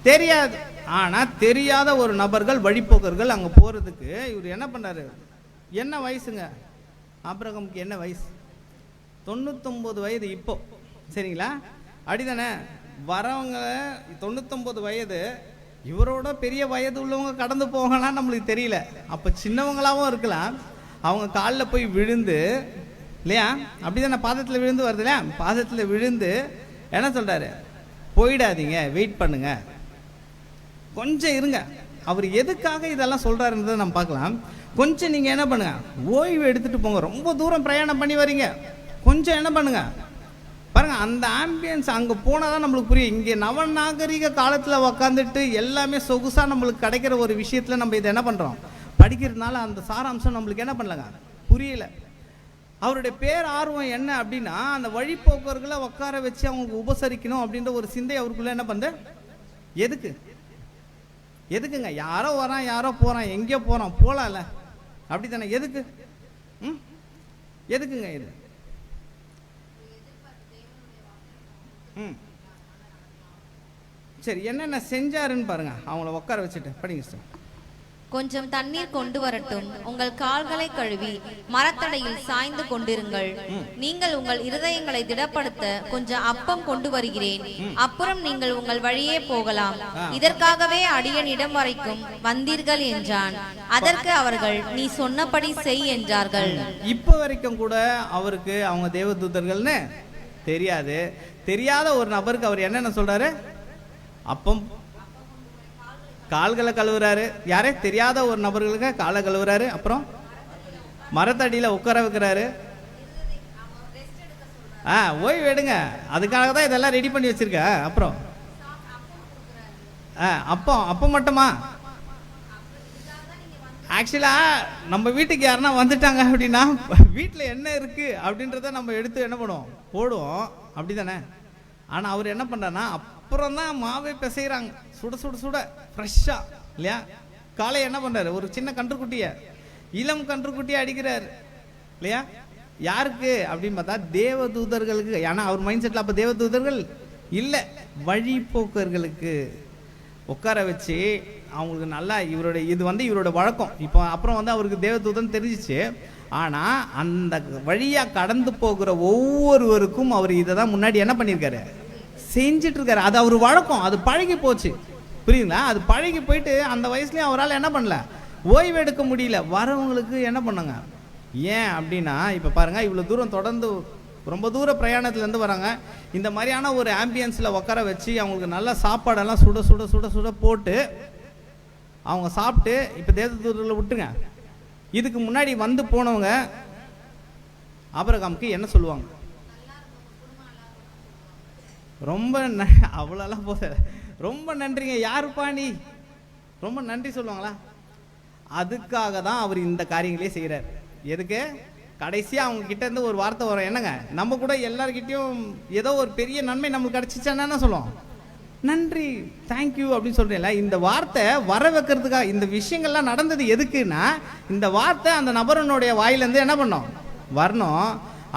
தெரியாது. ஆனால் தெரியாத ஒரு நபர்கள், வழிபோக்கர்கள் அங்கே போகிறதுக்கு இவர் என்ன பண்ணாரு. என்ன வயசுங்க ஆபிரகாமுக்கு, என்ன வயசு, 99 வயது இப்போ, சரிங்களா. அப்படிதானே, வரவங்க 99 வயது. இவரோட பெரிய வயது உள்ளவங்க கடந்து போகலாம் நம்மளுக்கு தெரியல, அப்போ சின்னவங்களாகவும் இருக்கலாம். அவங்க காலில் போய் விழுந்து இல்லையா, அப்படிதானே, பாதத்தில் விழுந்து வருது இல்லையா, பாதத்தில் விழுந்து என்ன சொல்கிறாரு, போயிடாதீங்க, வெயிட் பண்ணுங்க, கொஞ்சம் இருங்க. அவர் எதுக்காக இதெல்லாம் சொல்கிறாருன்றதை நம்ம பார்க்கலாம். கொஞ்சம் நீங்கள் என்ன பண்ணுங்க, ஓய்வு எடுத்துகிட்டு போங்க, ரொம்ப தூரம் பிரயாணம் பண்ணி வரீங்க, கொஞ்சம் என்ன பண்ணுங்க, பாருங்க, அந்த ஆம்பியன்ஸ் அங்கே போனால் தான் நம்மளுக்கு புரியும். இங்கே நவநாகரிக காலத்தில் உக்காந்துட்டு எல்லாமே சொகுசாக நம்மளுக்கு கிடைக்கிற ஒரு விஷயத்தில் நம்ம இதை என்ன பண்ணுறோம், படிக்கிறதுனால அந்த சாராம்சம் நம்மளுக்கு என்ன பண்ணலங்க, புரியல. அவருடைய பேர் ஆர்வம் என்ன அப்படின்னா, அந்த வழிபோக்கர்களை உட்கார வச்சு அவங்களுக்கு உபசரிக்கணும் அப்படின்ற ஒரு சிந்தை அவருக்குள்ள என்ன பண்ணுது. எதுக்குங்க? யாரோ வரான், யாரோ போகிறான், எங்கேயோ போகிறான், போகலாம்ல, அப்படி தானே? எதுக்குங்க இது? சரி, என்னென்ன செஞ்சாருன்னு பாருங்க. அவங்கள உட்கார வச்சுட்டு படிங்க சார். கொஞ்சம் தண்ணீர் கொண்டு வரட்டும். உங்கள் கால்களை கழுவி மரத்தடையில் சாய்ந்து கொண்டிருங்கள். நீங்கள் உங்கள் இருதயங்களை திடப்படுத்த கொஞ்சம் அப்பம் கொண்டு வருகிறேன். அப்புறம் நீங்கள் உங்கள் வழியே போகலாம். இதற்காகவே அடியனிடம் வரைக்கும் வந்தீர்கள் என்றான். அதற்கு அவர்கள், நீ சொன்னபடி செய் என்றார்கள். இப்ப வரைக்கும் கூட அவருக்கு அவங்க தேவதூதர்கள்னு தெரியாத ஒரு நபருக்கு அவர் என்னென்ன சொல்றாரு, அப்பம் கால்களை கழுவுறாரு. யாரே தெரியாத ஒரு நபர்களுக்கு காலை கழுவுறாரு. அப்புறம் மரத்தடியில் உட்கார வைக்கிறாரு. ஓய்வு எடுங்க, அதுக்காக தான் இதெல்லாம் ரெடி பண்ணி வச்சிருக்கேன். அப்புறம் அப்போ மட்டுமா? ஆக்சுவலாக நம்ம வீட்டுக்கு யாருன்னா வந்துட்டாங்க அப்படின்னா வீட்டில் என்ன இருக்கு அப்படின்றத நம்ம எடுத்து என்ன பண்ணுவோம், போடுவோம், அப்படி தானே? ஆனால் அவர் என்ன பண்ணுறாருன்னா, அப்புறம் தான் மாவே பிசைகிறாங்க, சுட சுட சுட ஃப்ரெஷ்ஷாக, இல்லையா? காலை என்ன பண்ணுறாரு, ஒரு சின்ன கன்றுக்குட்டியை, இளம் கன்றுக்குட்டியை அடிக்கிறார், இல்லையா? யாருக்கு அப்படின்னு பார்த்தா தேவதூதர்களுக்கு. ஏன்னா அவர் மைண்ட் செட்டில் அப்போ தேவதூதர்கள் இல்லை, வழிபோக்கர்களுக்கு உட்கார வச்சு அவங்களுக்கு நல்லா இவரோட வழக்கம். இப்போ அப்புறம் அவருக்கு தேவதூதன் தெரிஞ்சிச்சு. ஆனால் அந்த வழியாக கடந்து போகிற ஒவ்வொருவருக்கும் அவர் இதை தான் முன்னாடி என்ன பண்ணியிருக்காரு, செஞ்சிட்டு இருக்காரு. அது அவர் வழக்கம், அது பழகி போச்சு, புரியுங்களா? அது பழகி போயிட்டு அந்த வயசுலயும் அவரால் என்ன பண்ணல, ஓய்வு எடுக்க முடியல. வரவங்களுக்கு என்ன பண்ணுங்க, ஏன் அப்படின்னா இப்போ பாருங்க, இவ்வளோ தூரம் தொடர்ந்து ரொம்ப தூர பிரயாணத்துலேருந்து வராங்க. இந்த மாதிரியான ஒரு ஆம்பியன்ஸில் உட்கார வச்சு அவங்களுக்கு நல்ல சாப்பாடெல்லாம் சுட சுட சுட சுட போட்டு அவங்க சாப்பிட்டு, இப்போ தேவதூதர்களை விட்டுங்க, இதுக்கு முன்னாடி வந்து போனவங்க ஆபிரகாமுக்கு என்ன சொல்லுவாங்க, ரொம்ப அவ்வளோலாம் போத, ரொம்ப நன்றிங்க, யாருப்பா நீ, ரொம்ப நன்றி சொல்லுவாங்களா? அதுக்காக தான் அவர் இந்த காரியங்களே செய்கிறார். எதுக்கு? கடைசியாக அவங்க கிட்ட இருந்து ஒரு வார்த்தை வரும், என்னங்க, நம்ம கூட எல்லார்கிட்டையும் ஏதோ ஒரு பெரிய நன்மை நம்மளுக்கு கிடச்சிச்சானா என்ன சொல்லுவோம், நன்றி, தேங்க்யூ அப்படின்னு சொல்கிறேன்ல. இந்த வார்த்தை வர வைக்கிறதுக்காக இந்த விஷயங்கள்லாம் நடந்தது எதுக்குன்னா, இந்த வார்த்தை அந்த நபரனுடைய வாயிலேருந்து என்ன பண்ணோம், வரணும்.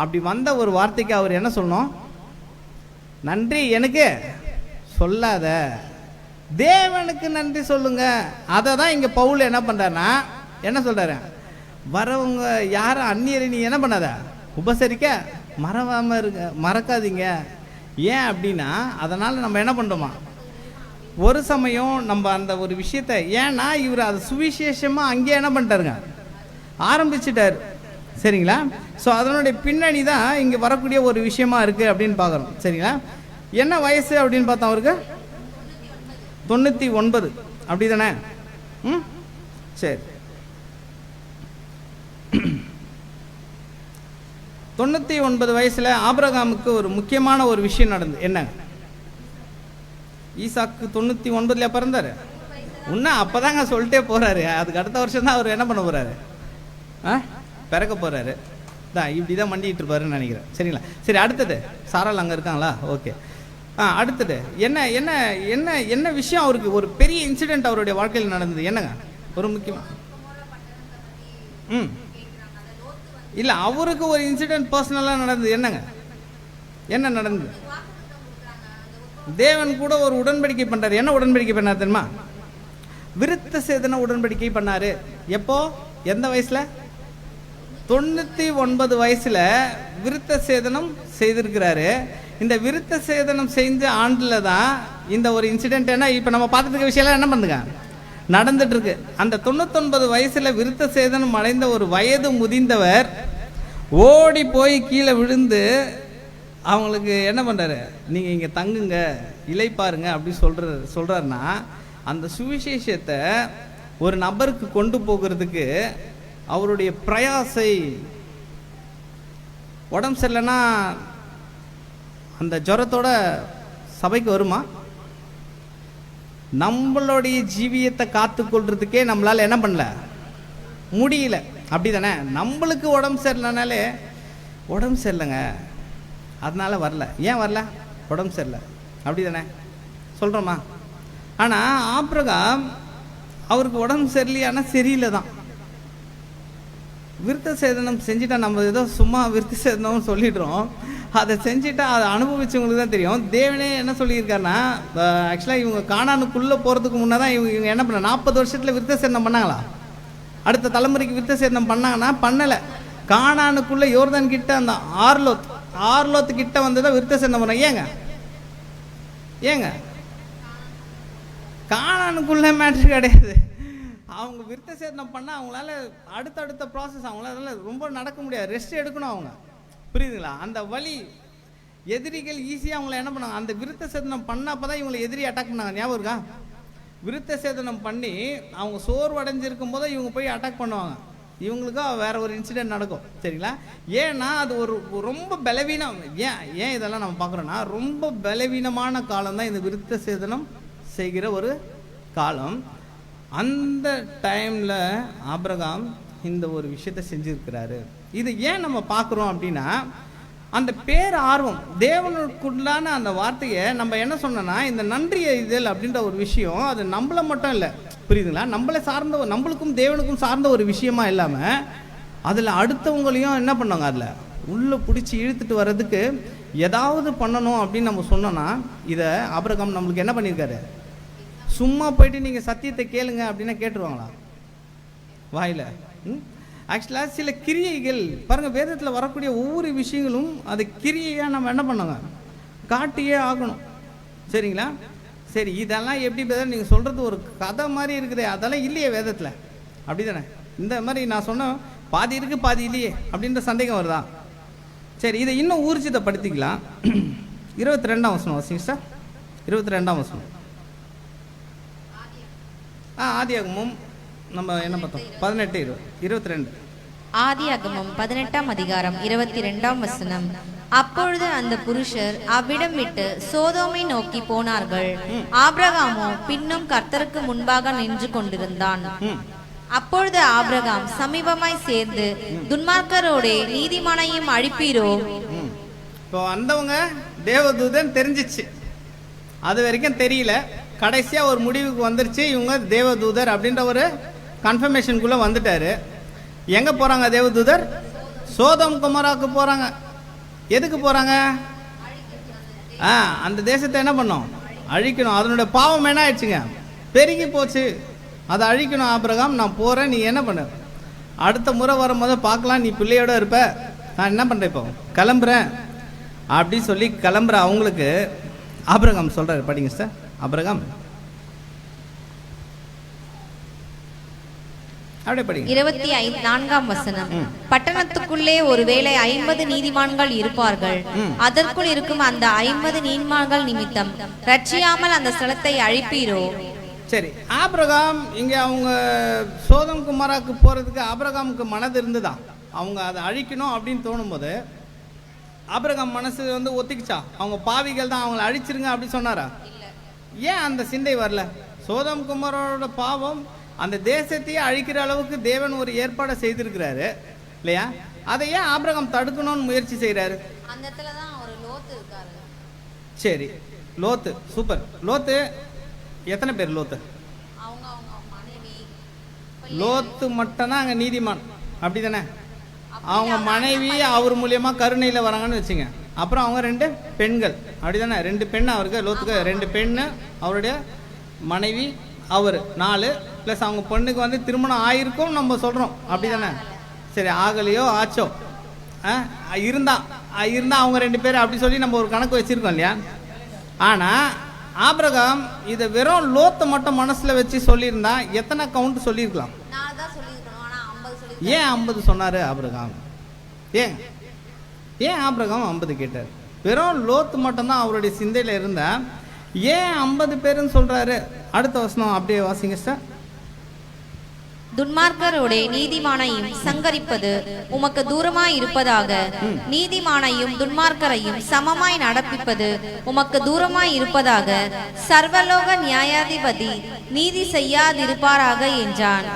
அப்படி வந்த ஒரு வார்த்தைக்கு அவர் என்ன சொல்லணும், நன்றி எனக்கு சொல்லாத, தேவனுக்கு நன்றி சொல்லுங்க. அதை தான் இங்கே பவுல் என்ன பண்ணுறாருன்னா, என்ன சொல்கிறாரு, வரவங்க யாரும் அந்நியரை நீ என்ன பண்ணாத, உபசரிக்க மறக்காதீங்க. ஏன் அப்படின்னா, அதனால் நம்ம என்ன பண்ணுறோமா, ஒரு சமயம் நம்ம அந்த ஒரு விஷயத்தை, ஏன்னா இவர் அது சுவிசேஷமாக அங்கேயே என்ன பண்ணிட்டாருங்க, ஆரம்பிச்சிட்டார், சரிங்களா? ஸோ அதனுடைய பின்னணி தான் இங்கே வரக்கூடிய ஒரு விஷயமா இருக்குது அப்படின்னு பார்க்குறோம், சரிங்களா? என்ன வயசு அப்படின்னு பார்த்தோம், அவருக்கு 99, அப்படி தானே? சரி, 99 வயசில் ஆபிரகாமுக்கு ஒரு முக்கியமான ஒரு விஷயம் நடந்தது. என்ன? ஈசாக்கு 99 பிறந்தாரு. இன்னும் அப்போதாங்க சொல்லிட்டே போகிறாரு. அதுக்கு அடுத்த வருஷம் தான் அவர் என்ன பண்ண போகிறாரு, பிறக்க போகிறாரு. தான் இப்படி தான் மண்டிகிட்டு இருப்பாருன்னு நினைக்கிறேன், சரிங்களா? சரி, அடுத்தது சாரால் அங்கே இருக்காங்களா? ஓகே. அடுத்தது என்ன என்ன என்ன என்ன விஷயம், அவருக்கு ஒரு பெரிய இன்சிடென்ட் அவருடைய வாழ்க்கையில் நடந்தது. என்னங்க ஒரு முக்கியமாக? இல்லை, அவருக்கு ஒரு இன்சிடென்ட் பர்சனலாக நடந்தது. என்னங்க, என்ன நடந்தது? தேவன் கூட ஒரு உடன்படிக்கை பண்ணுறாரு. என்ன உடன்படிக்கை பண்ணார் தெரியுமா? விருத்த சேதன உடன்படிக்கை பண்ணார். எப்போ, எந்த வயசில்? 99 வயசில் விருத்த சேதனம் செய்திருக்கிறாரு. இந்த விருத்த சேதனம் செஞ்ச ஆண்டில் தான் இந்த ஒரு இன்சிடென்ட், என்ன இப்போ நம்ம பார்த்துட்டு விஷயம்லாம் என்ன பண்ணுங்க நடந்துட்டு இருக்கு. அந்த 99 வயசில் விருத்த சேதனம் அடைந்த ஒரு வயது முதிர்ந்தவர் ஓடி போய் கீழே விழுந்து அவங்களுக்கு என்ன பண்ணுறாரு, நீங்கள் இங்கே தங்குங்க, இலை பாருங்க அப்படி சொல்கிறாருன்னா, அந்த சுவிசேஷத்தை ஒரு நபருக்கு கொண்டு போகிறதுக்கு அவருடைய பிரயாசை, உடம்பு சரியில்லைன்னா அந்த ஜுரத்தோட சபைக்கு வருமா? நம்மளுடைய ஜீவியத்தை காத்துக்கொள்றதுக்கே நம்மளால் என்ன பண்ணல முடியல, அப்படி தானே? நம்மளுக்கு உடம்பு சரியில்லைனாலே உடம்பு சரியில்லைங்க அதனால வரல. ஏன் வரல? உடம்பு சரியில்லை, அப்படி தானே சொல்கிறோமா? ஆனால் ஆபிரகாம் அவருக்கு உடம்பு சரியில்லையானா சரியில்லை தான். விருத்த சேதனம் செஞ்சுட்டா, நம்ம ஏதோ சும்மா விருத்த சேதனம்னு சொல்லிடுறோம், அதை செஞ்சுட்டா அதை அனுபவிச்சவங்களுக்கு தான் தெரியும். தேவனே என்ன சொல்லியிருக்காருன்னா, ஆக்சுவலாக இவங்க கானானுக்குள்ளே போகிறதுக்கு முன்னே தான் இவங்க என்ன பண்ண 40 வருஷத்தில் விருத்த சேதனம் பண்ணாங்களா? அடுத்த தலைமுறைக்கு விருத்த சேதனம் பண்ணாங்கன்னா பண்ணலை. கானானுக்குள்ளே யோர்தான் கிட்ட அந்த ஆர்லோத்து கிட்ட வந்து தான் விருத்த சேதனம் பண்ண. ஏங்க கானானுக்குள்ளே மேட்ரு கிடையாது. அவங்க விருத்த சேதனம் பண்ணால் அவங்களால அடுத்தடுத்த ப்ராசஸ் அவங்களால ரொம்ப நடக்க முடியாது, ரெஸ்ட் எடுக்கணும் அவங்க, புரியுதுங்களா? அந்த வழி எதிரிகள் ஈஸியாக அவங்கள என்ன பண்ணாங்க, அந்த விருத்த சேதனம் பண்ணப்போ தான் இவங்களை எதிரி அட்டாக் பண்ணாங்க. ஞாபகம் இருக்கா? விருத்த சேதனம் பண்ணி அவங்க சோர்வடைஞ்சிருக்கும் போது இவங்க போய் அட்டாக் பண்ணுவாங்க. இவங்களுக்கும் வேற ஒரு இன்சிடென்ட் நடக்கும், சரிங்களா? ஏன்னா அது ஒரு ரொம்ப பலவீனம். ஏன் இதெல்லாம் நம்ம பார்க்குறோன்னா, ரொம்ப பலவீனமான காலம் தான் இந்த விருத்த சேதனம் செய்கிற ஒரு காலம். அந்த டைமில் ஆபிரகாம் இந்த ஒரு விஷயத்தை செஞ்சுருக்கிறாரு. இது ஏன் நம்ம பார்க்குறோம் அப்படின்னா, அந்த பேர் ஆர்வம், தேவனுக்குள்ளான அந்த வார்த்தையை நம்ம என்ன சொன்னோன்னா, இந்த நன்றி எய்தல் அப்படின்ற ஒரு விஷயம் அது நம்மளை மட்டும் இல்லை, புரியுதுங்களா? நம்மளை சார்ந்த, நம்மளுக்கும் தேவனுக்கும் சார்ந்த ஒரு விஷயமா இல்லாமல் அதில் அடுத்தவங்களையும் என்ன பண்ணாங்க, அதில் உள்ளே பிடிச்சி இழுத்துட்டு வர்றதுக்கு ஏதாவது பண்ணணும் அப்படின்னு நம்ம சொன்னோன்னா, இதை ஆபிரகாம் நம்மளுக்கு என்ன பண்ணியிருக்காரு? சும்மா போயிட்டு நீங்கள் சத்தியத்தை கேளுங்க அப்படின்னா கேட்டுருவாங்களா வாயில்? ஆக்சுவலாக சில கிரியைகள் பாருங்கள், வேதத்தில் வரக்கூடிய ஒவ்வொரு விஷயங்களும் அது கிரியையாக நம்ம என்ன பண்ணோங்க, காட்டியே ஆகணும், சரிங்களா? சரி, இதெல்லாம் எப்படி பேர் நீங்கள் சொல்கிறது ஒரு கதை மாதிரி இருக்குது, அதெல்லாம் இல்லையே வேதத்தில், அப்படி தானே? இந்த மாதிரி நான் சொன்ன பாதி இருக்குது பாதி இல்லையே அப்படின்ற சந்தேகம் வருதா? சரி, இதை இன்னும் ஊர்ஜிதப்படுத்திக்கலாம். 22ஆம் வசனம் வாசிங்க சார். 22ஆம் வசனம். ஆதியாகமம் நம்ம என்ன பார்த்தோம்? 18:22. ஆதியாகமம் 18ஆம் அதிகாரம் 22ஆம் வசனம். அப்பொழுது அந்த புருஷர் அவ்விடம் விட்டு சோதோமை நோக்கி போனார்கள். ஆபிரகாமோ பின்னும் கர்த்தருக்கு முன்பாக நின்று கொண்டிருந்தான். அப்பொழுது ஆபிரகாம் சமீபமாய் சேர்ந்து, துன்மார்க்கரோடே நீதிமானையும் அழிப்பீரோ? இப்போ வந்தவங்க தேவதூதன் தெரிஞ்சிச்சு, அது வரைக்கும் தெரியல. கடைசியாக ஒரு முடிவுக்கு வந்துருச்சு, இவங்க தேவதூதர் அப்படின்ற ஒரு கன்ஃபர்மேஷனுக்குள்ளே வந்துட்டாரு. எங்கே போகிறாங்க தேவதூதர்? சோதோம் குமராவுக்கு போகிறாங்க. எதுக்கு போகிறாங்க? அந்த தேசத்தை என்ன பண்ணோம்? அழிக்கணும். அதனுடைய பாவம் என்ன ஆயிடுச்சுங்க? பெருகி போச்சு, அதை அழிக்கணும். ஆபிரகாம் நான் போகிறேன், நீ என்ன பண்ண, அடுத்த முறை வரும்போது பார்க்கலாம், நீ பிள்ளையோட இருப்ப, நான் என்ன பண்ணுறேன், இப்போ கிளம்புறேன் அப்படி சொல்லி கிளம்புற அவங்களுக்கு ஆபிரகாம் சொல்கிறார். படிங்க சார். ஆபிரகாம் அப்படியே படிங்க. 24ஆம் வசனம். பட்டணத்துக்குள்ளே ஒருவேளை 50 நீதிமான்கள் இருப்பார்கள். அதற்குள் இருக்கும் அந்த 50 நீதிமான்கள் நிமித்தம் ரட்சியாமல் அந்த ஸ்தலத்தை அழிப்பீரோ? சரி, ஆபிரகாம் இங்கே அவங்க சோதம் குமாராக்கு போகிறதுக்கு ஆபிரகாமுக்கு மனது இருந்துதான். அவங்க அதை அழிக்கணும் அப்படின்னு தோணும் போது ஆபிரகாம் மனசு வந்து ஒத்திக்கிச்சா? அவங்க பாவிகள் தான், அவங்கள அழிச்சிருங்க அப்படி சொன்னாரா? ஏன் அந்த சிந்தை வரல? சோதம் குமாரோட பாவம் அந்த தேசத்தையே அழிக்கிற அளவுக்கு தேவன் ஒரு ஏற்பாடை செய்திருக்கிறாரு இல்லையா? அதை ஏன் ஆபிரகாம் தடுக்கணும்னு முயற்சி செய்கிறாரு? அந்த இடத்துல தான் ஒரு லோத்து இருக்காரு. சரி, லோத்து சூப்பர். லோத்து எத்தனை பேர்? லோத்து லோத்து மட்டும்தான் அங்கே நீதிமான், அப்படி தானே? அவங்க மனைவி அவர் மூலியமா கருணையில் வராங்கன்னு வச்சுங்க. அப்புறம் அவங்க 2 பெண்கள், அப்படி தானே? 2 பெண் அவருக்கு, லோத்துக்கு 2 பெண்ணு, அவருடைய மனைவி அவர் 4 ப்ளஸ் அவங்க பொண்ணுக்கு வந்து திருமணம் ஆயிருக்கும் நம்ம சொல்கிறோம், அப்படி தானே? சரி, ஆகலையோ ஆச்சோ இருந்தா அவங்க 2 பேர் அப்படி சொல்லி நம்ம ஒரு கணக்கு வச்சுருக்கோம் இல்லையா? ஆனால் ஆபிரகாம் இதை வெறும் லோத்தை மட்டும் மனசில் வச்சு சொல்லியிருந்தா எத்தனை கவுண்ட் சொல்லியிருக்கலாம்? ஏன் 50 சொன்னார் ஆபிரகாம்? ஏன் ஆபிரகாம் 50 கேட்டார்? வெறும் லோத்து மட்டும்தான் அவருடைய சிந்தையில் இருந்தா ஏன் 50 பேருன்னு சொல்கிறாரு? அடுத்த வசனம் அப்படியே வாசிங்க சார். துன்மார்க்கரோட நீதிமானையும் சங்கரிப்பது உமக்கு தூரமாய் இருப்பதாக. நீதிமானையும் துன்மார்க்கரையும் சமமாய் நடப்பிப்பது உமக்கு தூரமாய் இருப்பதாக. சர்வலோக நியாயாதிபதி நீதி செய்யாதிருப்பாராக என்றான்.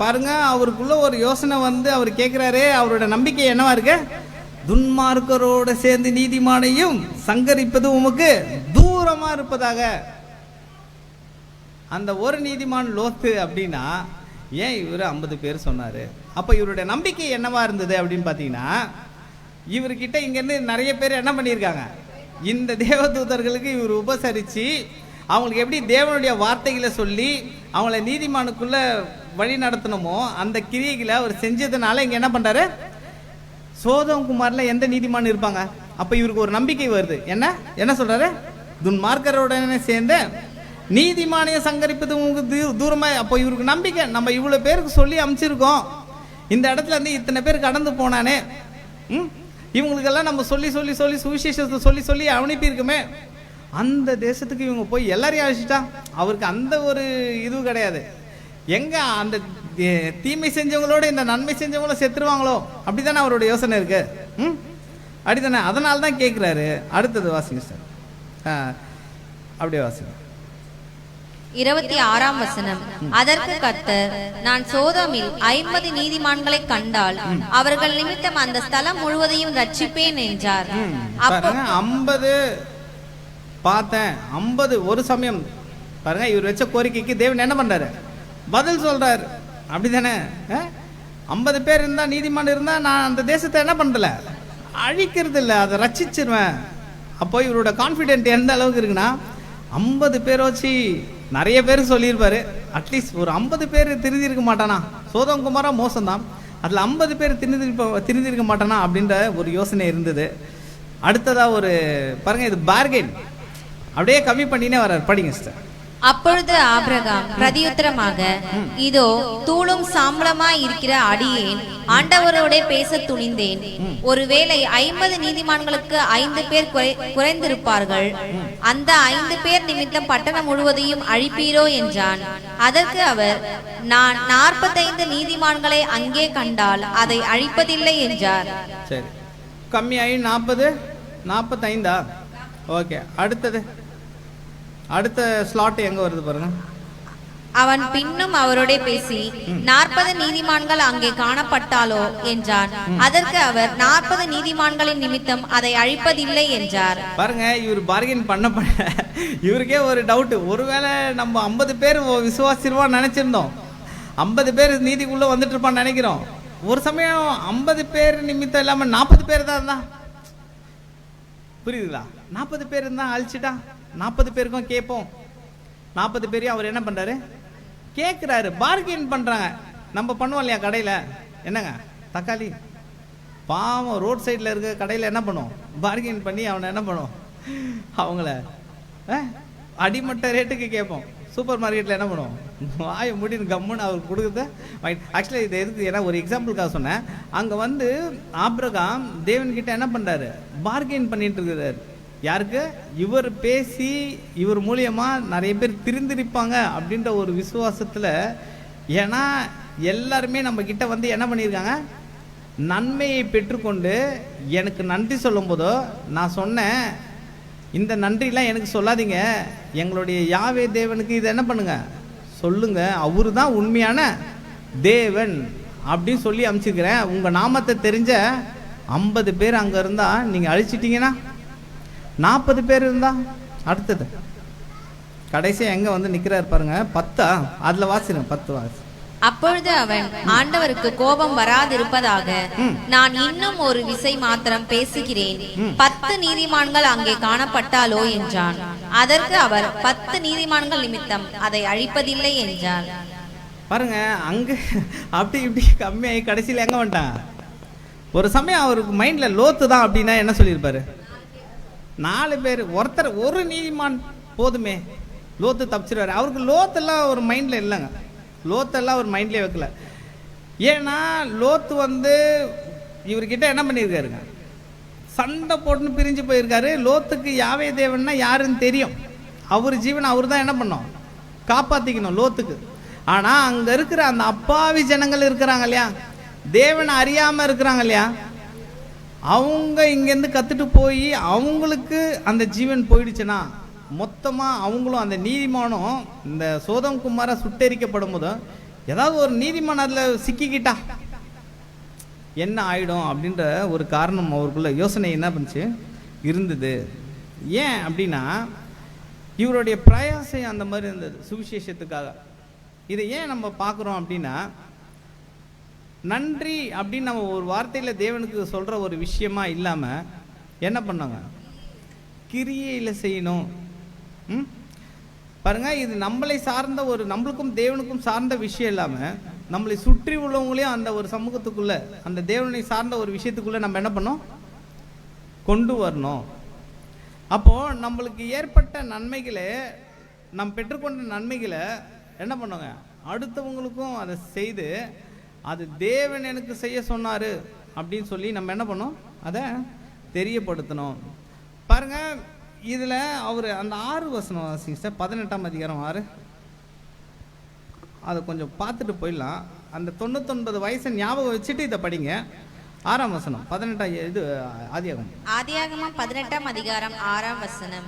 பாருங்க, அவருக்குள்ள ஒரு யோசனை வந்து அவர் கேட்கிறாரு. அவரோட நம்பிக்கை என்னவா இருக்கு? துன்மார்க்கரோட சேர்ந்து நீதிமானையும் சங்கரிப்பது உமக்கு தூரமா இருப்பதாக. அந்த ஒரு நீதிமான் லோத்து அப்படின்னா ஏன் இவர் 50 பேர் சொன்னாரு? அப்ப இவருடைய நம்பிக்கை என்னவா இருந்தது அப்படின்னு பாத்தீங்கன்னா, இவர்கிட்ட இங்கேருந்து நிறைய பேர் என்ன பண்ணியிருக்காங்க, இந்த தேவதூதர்களுக்கு இவர் உபசரித்து அவங்களுக்கு எப்படி தேவனுடைய வார்த்தைகளை சொல்லி அவங்கள நீதிமானுக்குள்ள வழி நடத்தணுமோ அந்த கிரியைகளை அவர் செஞ்சதுனால இங்கே என்ன பண்ணுறாரு, சோதம் குமாரில் எந்த நீதிமான் இருப்பாங்க? அப்போ இவருக்கு ஒரு நம்பிக்கை வருது. என்ன சொல்கிறாரு? துன்மார்க்கருடனே சேர்ந்து நீதிமானையை சங்கரிப்பது உங்களுக்கு தூரமாக. அப்போ இவருக்கு நம்பிக்கை, நம்ம இவ்வளோ பேருக்கு சொல்லி அமைச்சிருக்கோம், இந்த இடத்துல இருந்து இத்தனை பேர் கடந்து போனானே, இவங்களுக்கெல்லாம் நம்ம சொல்லி சொல்லி சொல்லி சுவிசேஷத்தை சொல்லி சொல்லி அனுப்பியிருக்குமே, அந்த தேசத்துக்கு இவங்க போய் எல்லாரையும் அழைச்சிட்டா அவருக்கு அந்த ஒரு இது கிடையாது. எங்க அந்த தீமை செஞ்சவங்களோட இந்த நன்மை செஞ்சவங்களோ செத்துருவாங்களோ, அப்படித்தானே அவரோட யோசனை இருக்கு. அப்படித்தானே? அதனால தான் கேட்குறாரு. அடுத்தது வாசிங்க சார், அப்படியே வாசிங்க. 26ஆம் வசனம். அதற்கு கர்த்தர், நான் சோதோமில் 50 நீதிமான்களை கண்டால் அவர்கள் நிமித்தம் அந்த ஸ்தலம் முழுவதையும் ரட்சிப்பேன் என்றார். 50 பார்த்தேன், 50 ஒரு சமயம் பாருங்க, இவர் வச்ச கோரிக்கைக்கு தேவன் என்ன பண்றாரு? பதில் சொல்றாரு. அப்படிதானே? 50 பேர் இருந்தா, நீதிமான் இருந்தா, நான் அந்த தேசத்தை என்ன பண்றல, அழிக்கிறது இல்லை, அதை ரட்சிச்சிருவேன். அப்போ இவரோட கான்ஃபிடென்ட் எந்த அளவுக்கு இருக்குன்னா, 50 பேர் வச்சு நிறைய பேர் சொல்லியிருப்பாரு, அட்லீஸ்ட் ஒரு 50 பேர் திருந்திருக்க மாட்டானா? சோதம் குமாரா மோசம்தான், அதில் 50 பேர் திருந்திருக்க மாட்டானா அப்படின்ற ஒரு யோசனை இருந்தது. அடுத்ததா ஒரு பாருங்க, இது பார்கெயின் அப்படியே கம்மி பண்ணினே வர்றார். படிங்க சார். அப்பொழுது ஆபிரகாம் பிரதியுத்தரமாக, இதோ தூளும் சாம்பலமாய் இருக்கிற அடியேன் ஆண்டவரோட பேச துணிந்தேன். ஒருவேளை 50 நீதிமான்களுக்கு 5 பேர் குறைந்திருப்பார்கள், அந்த 5 பேர் நிமித்தம் பட்டணம் முழுவதையும் அழிப்பீரோ என்றான். அதற்கு அவர், நான் 45 நீதிமான்களை அங்கே கண்டால் அதை அழிப்பதில்லை என்றார். சரி, கம்மியாகி 40, 45. ஓகே, அடுத்த ஸ்லாட் எங்க வருது பாருங்க. அவன் பின்னும் அவரோட பேசி, 40 நீதிமான்கள் அங்கே காணப்பட்டாலோ என்றான். அதற்கு அவர், 40 நீதிமான்களின் நிமித்தம் அதை அழிப்பதில்லை என்றார். பாருங்க, இவர் பார்கெயின் பண்ண இவருக்கே ஒரு டவுட், ஒருவேளை நம்ம 50 பேர் விசுவாசிருவான்னு நினைச்சிருந்தோம், 50 பேர் நீதிக்குள்ள வந்துட்டு இருப்பான்னு நினைக்கிறோம். ஒரு சமயம் 50 பேர் நிமித்தம் இல்லாம 40 பேர் தான் இருந்தா, புரியுதுங்களா? 40 பேர் இருந்தா அழிச்சிட்டா 40 பேருக்கும் கேட்போம். 40 பேரையும் அவர் என்ன பண்றாரு, கேட்கிறாரு, பார்கெயின் பண்றாங்க. நம்ம பண்ணுவோம் இல்லையா கடையில, என்னங்க தக்காளி பாவம் ரோட் சைடில் இருக்க கடையில் என்ன பண்ணுவோம், பார்கெயின் பண்ணி அவனை என்ன பண்ணுவோம், அவங்கள அடிமட்ட ரேட்டுக்கு கேட்போம். சூப்பர் மார்க்கெட்டில் என்ன பண்ணுவோம், வாயை முடின்னு கம்முன்னு அவருக்கு கொடுக்குறத. ஆக்சுவலாக இது எதுக்கு, ஏன்னா ஒரு எக்ஸாம்பிளுக்காக சொன்னேன். அங்கே வந்து ஆபிரகாம் தேவன்கிட்ட என்ன பண்ணுறாரு, பார்கெயின் பண்ணிட்டு இருக்கிறாரு. யாருக்கு? இவர் பேசி இவர் மூலியமா நிறைய பேர் திருந்திருப்பாங்க அப்படின்ற ஒரு விசுவாசத்தில். ஏன்னா எல்லாருமே நம்ம கிட்ட வந்து என்ன பண்ணியிருக்காங்க, நன்மையை பெற்றுக்கொண்டு எனக்கு நன்றி சொல்லும் போதோ நான் சொன்னேன், இந்த நன்றிலாம் எனக்கு சொல்லாதீங்க, எங்களுடைய யாவே தேவனுக்கு இதை என்ன பண்ணுங்க சொல்லுங்க, அவரு தான் உண்மையான தேவன் அப்படின்னு சொல்லி அனுப்பிச்சிருக்கிறேன். உங்கள் நாமத்தை தெரிஞ்ச 50 பேர் அங்கே இருந்தால் நீங்கள் அழிச்சிட்டிங்கன்னா, 40 பேர் இருந்தா அடுத்தது கடைசியாக எங்கே வந்து நிற்கிறார் பாருங்க. 10 அதில் வாசிடுங்க, 10 வாசி. அப்பொழுது அவன், ஆண்டவருக்கு கோபம் வராதிருப்பதாக நான் இன்னும் ஒரு விசை மாத்திரம் பேசுகிறேன், 10 நீதிமான்கள் அங்கே காணப்பட்டாலோ என்றான். அதற்கு அவர், 10 நீதிமான்கள் நிமித்தம் அதை அழிப்பதில்லை என்றார். பாருங்க, அங்க அப்படி இப்படி கம்மியாகி கடைசியில் எங்க வந்துட்டாங்க. ஒரு சமயம் அவருக்கு மைண்ட்ல லோத்து தான் அப்படின்னா என்ன சொல்லியிருப்பாரு, 4 பேர் ஒருத்தர் ஒரு நீதிமான் போதுமே, லோத்து தப்பிச்சிருவாரு. அவருக்கு லோத்தெல்லாம் ஒரு மைண்ட்ல இல்லைங்க, லோத்தெல்லாம் ஒரு மைண்ட்லேயே வைக்கல. ஏன்னா லோத்து வந்து இவர்கிட்ட என்ன பண்ணியிருக்காருங்க, சண்டை போட்டுன்னு பிரிஞ்சு போயிருக்காரு. லோத்துக்கு யாவே தேவன்னா யாருன்னு தெரியும், அவர் ஜீவனை அவர் தான் என்ன பண்ணோம், காப்பாற்றிக்கணும் லோத்துக்கு. ஆனால் அங்கே இருக்கிற அந்த அப்பாவி ஜனங்கள் இருக்கிறாங்க இல்லையா, தேவனை அறியாமல் இருக்கிறாங்க இல்லையா, அவங்க இங்கேருந்து கற்றுட்டு போய் அவங்களுக்கு அந்த ஜீவன் போயிடுச்சுன்னா மொத்தமாக அவங்களும் அந்த நீதிமானும் இந்த சோதம் குமார சுட்டெரிக்கப்படும் போதும் ஏதாவது ஒரு நீதிமான் அதில் சிக்கிக்கிட்டா என்ன ஆயிடும் அப்படின்ற ஒரு காரணம் அவருக்குள்ள யோசனை என்ன பண்ணுச்சு இருந்தது. ஏன் அப்படின்னா இவருடைய பிரயாசம் அந்த மாதிரி இருந்தது சுவிசேஷத்துக்காக. இதை ஏன் நம்ம பார்க்குறோம் அப்படின்னா, நன்றி அப்படின்னு நம்ம ஒரு வார்த்தையில் தேவனுக்கு சொல்கிற ஒரு விஷயமா இல்லாமல் என்ன பண்ணாங்க, கிரியையில் செய்யணும். பாருங்க, இது நம்மளை சார்ந்த ஒரு, நம்மளுக்கும் தேவனுக்கும் சார்ந்த விஷயம் இல்லாமல் நம்மளை சுற்றி உள்ளவங்களையும் அந்த ஒரு சமூகத்துக்குள்ள, அந்த தேவனை சார்ந்த ஒரு விஷயத்துக்குள்ள நம்ம என்ன பண்ணோம், கொண்டு வரணும். அப்போ நம்மளுக்கு ஏற்பட்ட நன்மைகளை, நம் பெற்றுக்கொண்ட நன்மைகளை என்ன பண்ணுங்க, அடுத்தவங்களுக்கும் அதை செய்து அது தேவன் எனக்கு செய்ய சொன்னாரு அப்படின்னு சொல்லி நம்ம என்ன பண்ணோம், அதை தெரியப்படுத்தணும். பாருங்க, இதுல அவர் அந்த 6 வசனம் வாசிங்க, 18ஆம் அதிகாரம் 6, அதை கொஞ்சம் பார்த்துட்டு போயிடலாம். அந்த 99 வயசை ஞாபகம் வச்சுட்டு இதை படிங்க. 6ஆம் வசனம் 18 இது ஆதியாகமம் 18ஆம் அதிகாரம் 6ஆம் வசனம்.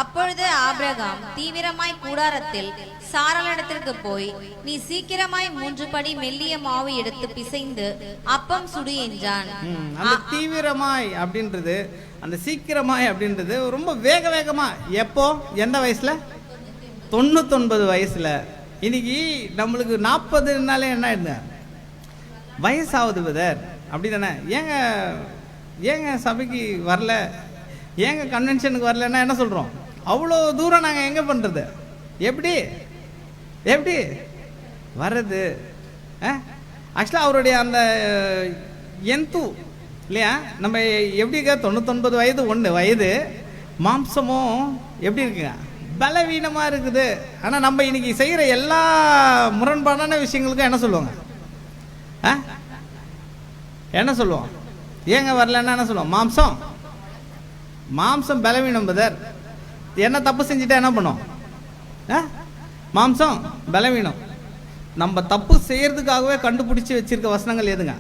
அப்பொழுது ஆபிரகாம் தீவிரமாய் கூடாரத்தில் சாராளிடத்திற்கு போய், நீ சீக்கிரமாய் 3 படி மெல்லிய மாவு எடுத்து பிசைந்து அப்பம் சுடு என்றான். அந்த தீவிரமாய் அப்படின்றது, அந்த சீக்கிரமாய் அப்படின்றது ரொம்ப வேகமா. எப்போ, எந்த வயசுல? 99 வயசுல. இன்னைக்கு நம்மளுக்கு 40னாலே என்ன ஆயிடுங்க, வயசாகுது பிரதர், அப்படி தானே? ஏங்க சபைக்கு வரல, ஏங்க கன்வென்ஷனுக்கு வரலன்னா என்ன சொல்கிறோம், அவ்வளோ தூரம் நாங்கள் எங்கே பண்ணுறது, எப்படி வர்றது? ஆக்சுவலாக அவருடைய அந்த எந்து இல்லையா, நம்ம எப்படிங்க 99 வயது 1 வயது, மாம்சமும் எப்படி இருக்குங்க, பலவீனமாக இருக்குது. ஆனால் நம்ம இன்னைக்கு செய்கிற எல்லா முரண்பாடான விஷயங்களுக்கும் என்ன சொல்லுவாங்க, என்ன சொல்லுவோம், ஏங்க வரலன்னா என்ன சொல்லுவோம், மாம்சம் பலவீனம் பதர். என்ன தப்பு செஞ்சுட்டா என்ன பண்ணும், மாம்சம் பலவீனம். நம்ம தப்பு செய்யறதுக்காகவே கண்டுபிடிச்சி வச்சிருக்க வசனங்கள் எதுங்க,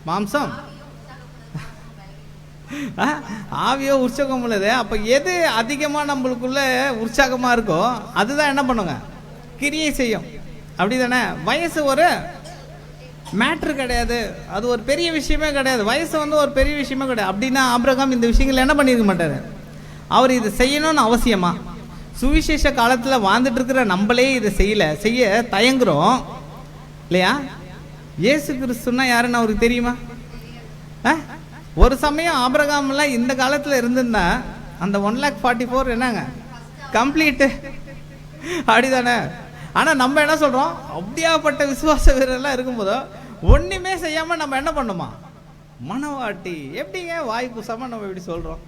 மாம்சம், ஆவியோ உற்சாகம் உள்ளது. அப்போ எது அதிகமாக நம்மளுக்குள்ள உற்சாகமாக இருக்கோ அதுதான் என்ன பண்ணுங்க, கிரியை செய்யும். அப்படி தானே? வயசு ஒரு மேட்ரு கிடையாது, அது ஒரு பெரிய விஷயமே கிடையாது. வயசு வந்து ஒரு பெரிய விஷயமே கிடையாது. அப்படின்னா ஆபிரகாம் இந்த விஷயங்கள் என்ன பண்ணியிருக்க மாட்டார், அவர் இது செய்யணும்னு அவசியமா? சுவிசேஷ காலத்தில் வாழ்ந்துட்டு இருக்கிற நம்மளே இதை செய்ய தயங்குறோம் இல்லையா? இயேசு கிறிஸ்துன்னா யாருன்னு அவருக்கு தெரியுமா? ஒரு சமயம் ஆபிரகாம்லாம் இந்த காலத்தில் இருந்திருந்தா அந்த 1,44,000 என்னங்க கம்ப்ளீட்டு, அப்படிதானே? ஆனால் நம்ம என்ன சொல்கிறோம், அப்படியாப்பட்ட விசுவாச வீரர்லாம் இருக்கும்போதோ ஒன்றுமே செய்யாமல் நம்ம என்ன பண்ணுமா, மனவாட்டி. எப்படிங்க வாய் பூசாமல் நம்ம இப்படி சொல்கிறோம்?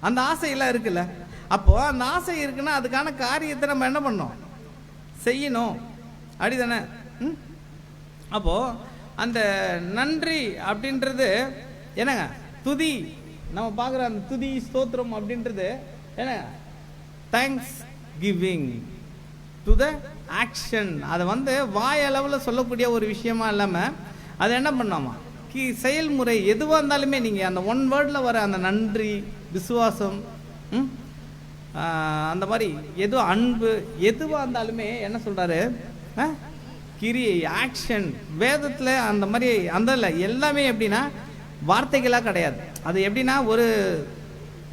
அந்த ஆசையெல்லாம் இருக்குல்ல. அப்போது அந்த ஆசை இருக்குன்னா அதுக்கான காரியத்தை நம்ம என்ன பண்ணோம், செய்யணும், அப்படிதானே? அப்போது அந்த நன்றி அப்படின்றது என்னங்க, துதி. நம்ம பார்க்குற அந்த துதி ஸ்தோத்திரம் அப்படின்றது என்ன, thanks giving to the action. அதை வந்து வாயளவில் சொல்லக்கூடிய ஒரு விஷயமா இல்லாமல் அதை என்ன பண்ணாமா, செயல்முறை எதுவாக இருந்தாலுமே நீங்கள் அந்த 1 வேர்டில் வர அந்த நன்றி, விசுவாசம், அந்த மாதிரி எது, அன்பு, எதுவாக இருந்தாலுமே என்ன சொல்கிறாரு, கிரியை, ஆக்ஷன். வேதத்தில் அந்த மாதிரி அந்த இல்லை, எல்லாமே எப்படின்னா வார்த்தைகளாக கிடையாது. அது எப்படின்னா ஒரு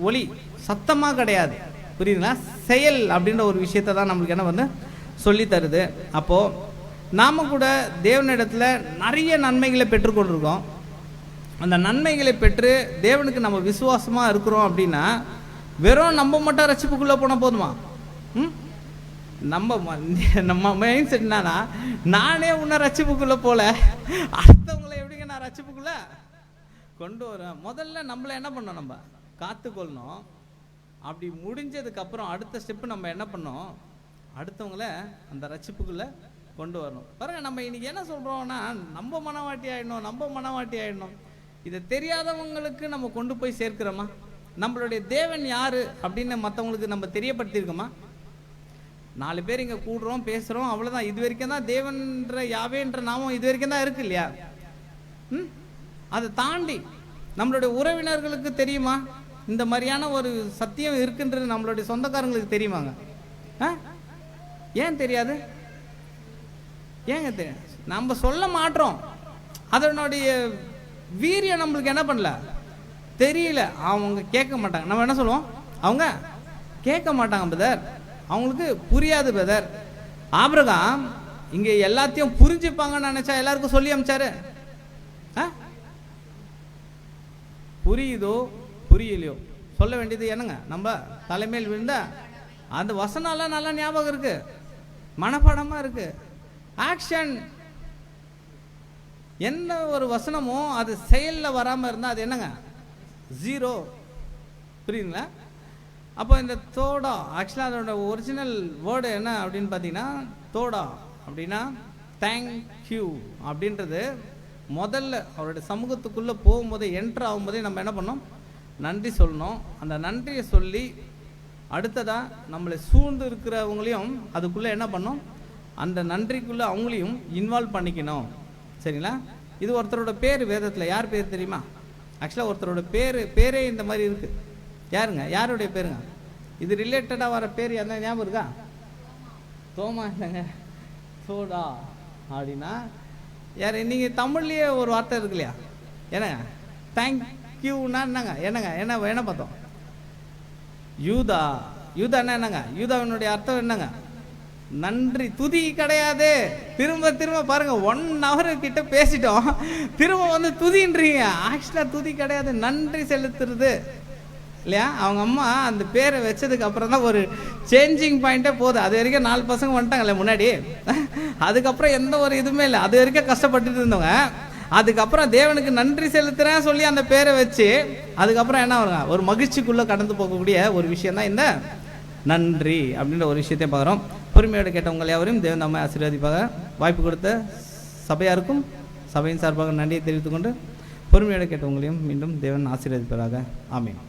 ஒலி சத்தமாக கிடையாது, புரியுதுங்களா? செயல் அப்படின்ற ஒரு விஷயத்தை தான் நம்மளுக்கு என்ன வந்து சொல்லி தருது. அப்போது நாம் கூட தேவனிடத்தில் நிறைய நன்மைகளை பெற்றுக்கொண்டிருக்கோம். அந்த நன்மைகளை பெற்று தேவனுக்கு நம்ம விசுவாசமாக இருக்கிறோம் அப்படின்னா வெறும் நம்ம மட்டும் ரட்சிப்புக்குள்ளே போனால் போதுமா? நம்ம மைண்ட் செட் என்னன்னா, நானே உன்னை ரட்சிப்புக்குள்ளே போல அடுத்தவங்களை எப்படிங்க நான் ரட்சிப்புக்குள்ளே கொண்டு வரேன். முதல்ல நம்மளை என்ன பண்ணோம், நம்ம காத்துக்கொள்ளணும். அப்படி முடிஞ்சதுக்கப்புறம் அடுத்த ஸ்டெப்பு நம்ம என்ன பண்ணோம், அடுத்தவங்கள அந்த ரட்சிப்புக்குள்ளே கொண்டு வரணும். பாருங்க, நம்ம இன்னைக்கு என்ன சொல்கிறோம்னா, நம்ம மனவாட்டி ஆயிடணும். இதை தெரியாதவங்களுக்கு நம்ம கொண்டு போய் சேர்க்கிறோமா? நம்மளுடைய தேவன் யாரு அப்படின்னு மற்றவங்களுக்கு நம்ம தெரியப்படுத்தியிருக்கோமா? 4 பேர் இங்கே கூடுறோம் பேசுகிறோம் அவ்வளோதான். இது வரைக்கும் தான் தேவன்ற யாவேன்ற நாமம் இது வரைக்கும் தான் இருக்கு இல்லையா? அதை தாண்டி நம்மளுடைய உறவினர்களுக்கு தெரியுமா இந்த மாதிரியான ஒரு சத்தியம் இருக்குன்றது? நம்மளுடைய சொந்தக்காரங்களுக்கு தெரியுமாங்க? ஏன் தெரியாது? ஏங்க தெரியும்? நம்ம சொல்ல மாட்டோம். அதனுடைய வீரியம் நம்மளுக்கு என்ன பண்ணல, தெரியல. அவங்க கேட்க மாட்டாங்க. நம்ம என்ன சொல்லுவோம்? அவங்க கேட்க மாட்டாங்க பிரதர், அவங்களுக்கு புரியாது பிரதர். ஆபிரகாம் இங்க எல்லாத்தையும் புரிஞ்சுப்பாங்கன்னு நினைச்சா எல்லாருக்கும் சொல்லி அமிச்சாரு. புரியுதோ புரியலையோ சொல்ல வேண்டியது என்னங்க? நம்ம தலைமையில் விழுந்தா அந்த வசனம்லாம் நல்லா ஞாபகம் இருக்கு, மனப்பாடமா இருக்கு. ஆக்ஷன் என்ன ஒரு வசனமோ அது செயலில் வராமல் இருந்தால் அது என்னங்க? 0. புரியுதுங்களா? அப்போ இந்த தோடா ஆக்சுவலாக அதோட ஒரிஜினல் வேர்டு என்ன அப்படின்னு பார்த்தீங்கன்னா, தோடா அப்படின்னா தேங்க்யூ அப்படின்றது. முதல்ல அவருடைய சமூகத்துக்குள்ளே போகும்போதே என்ட்ரு ஆகும்போதே நம்ம என்ன பண்ணோம்? நன்றி சொல்லணும். அந்த நன்றியை சொல்லி அடுத்ததாக நம்மளை சூழ்ந்து இருக்கிறவங்களையும் அதுக்குள்ளே என்ன பண்ணோம்? அந்த நன்றிக்குள்ளே அவங்களையும் இன்வால்வ் பண்ணிக்கணும். சரிங்களா? இது ஒருத்தரோட பேர் வேதத்தில். யார் பேர் தெரியுமா? ஆக்சுவலாக ஒருத்தரோட பேரே இந்த மாதிரி இருக்குது. யாருங்க? யாருடைய பேருங்க? இது ரிலேட்டடாக வர பேர் என்ன ஞாபகம் இருக்கா? தோமா இல்லைங்க, சோடா அப்படின்னா யார்? நீங்கள் தமிழ்லேயே ஒரு வார்த்தை இருக்கு இல்லையா? என்னங்க தேங்க்யூன்னா என்னங்க? என்ன பார்த்தோம்? யூதா. யூதான்னா என்னங்க? யூதாவினுடைய அர்த்தம் என்னங்க? நன்றி. துதி கிடையாது. திரும்ப பாருங்க, 1 hour கிட்ட பேசிட்டோம், திரும்ப வந்து துதின்றீங்க. ஆக்சுவலா துதி கிடையாது, நன்றி செலுத்துறது இல்லையா? அவங்க அம்மா அந்த பேரை வச்சதுக்கு அப்புறம் தான் ஒரு சேஞ்சிங் பாயிண்டே போகுது. அது வரைக்கும் 4 பசங்க வந்துட்டாங்கல்ல முன்னாடி, அதுக்கப்புறம் எந்த ஒரு இதுவுமே இல்லை. அது வரைக்கும் கஷ்டப்பட்டுட்டு இருந்தவங்க அதுக்கப்புறம் தேவனுக்கு நன்றி செலுத்துறேன் சொல்லி அந்த பேரை வச்சு அதுக்கப்புறம் என்ன வருங்க? ஒரு மகிழ்ச்சிக்குள்ள கடந்து போகக்கூடிய ஒரு விஷயம் தான் இந்த நன்றி அப்படின்ற ஒரு விஷயத்தை பார்க்குறோம். பொறுமையோடு கேட்டவங்க யாவரையும் தேவன் நம்மை ஆசீர்வதிப்பாக. வாய்ப்பு கொடுத்த சபையாருக்கும் சபையின் சார்பாக நன்றியை தெரிவித்துக்கொண்டு பொறுமையோடு கேட்டவங்களையும் மீண்டும் தேவன் ஆசீர்வதிப்பாராக. ஆமீன்.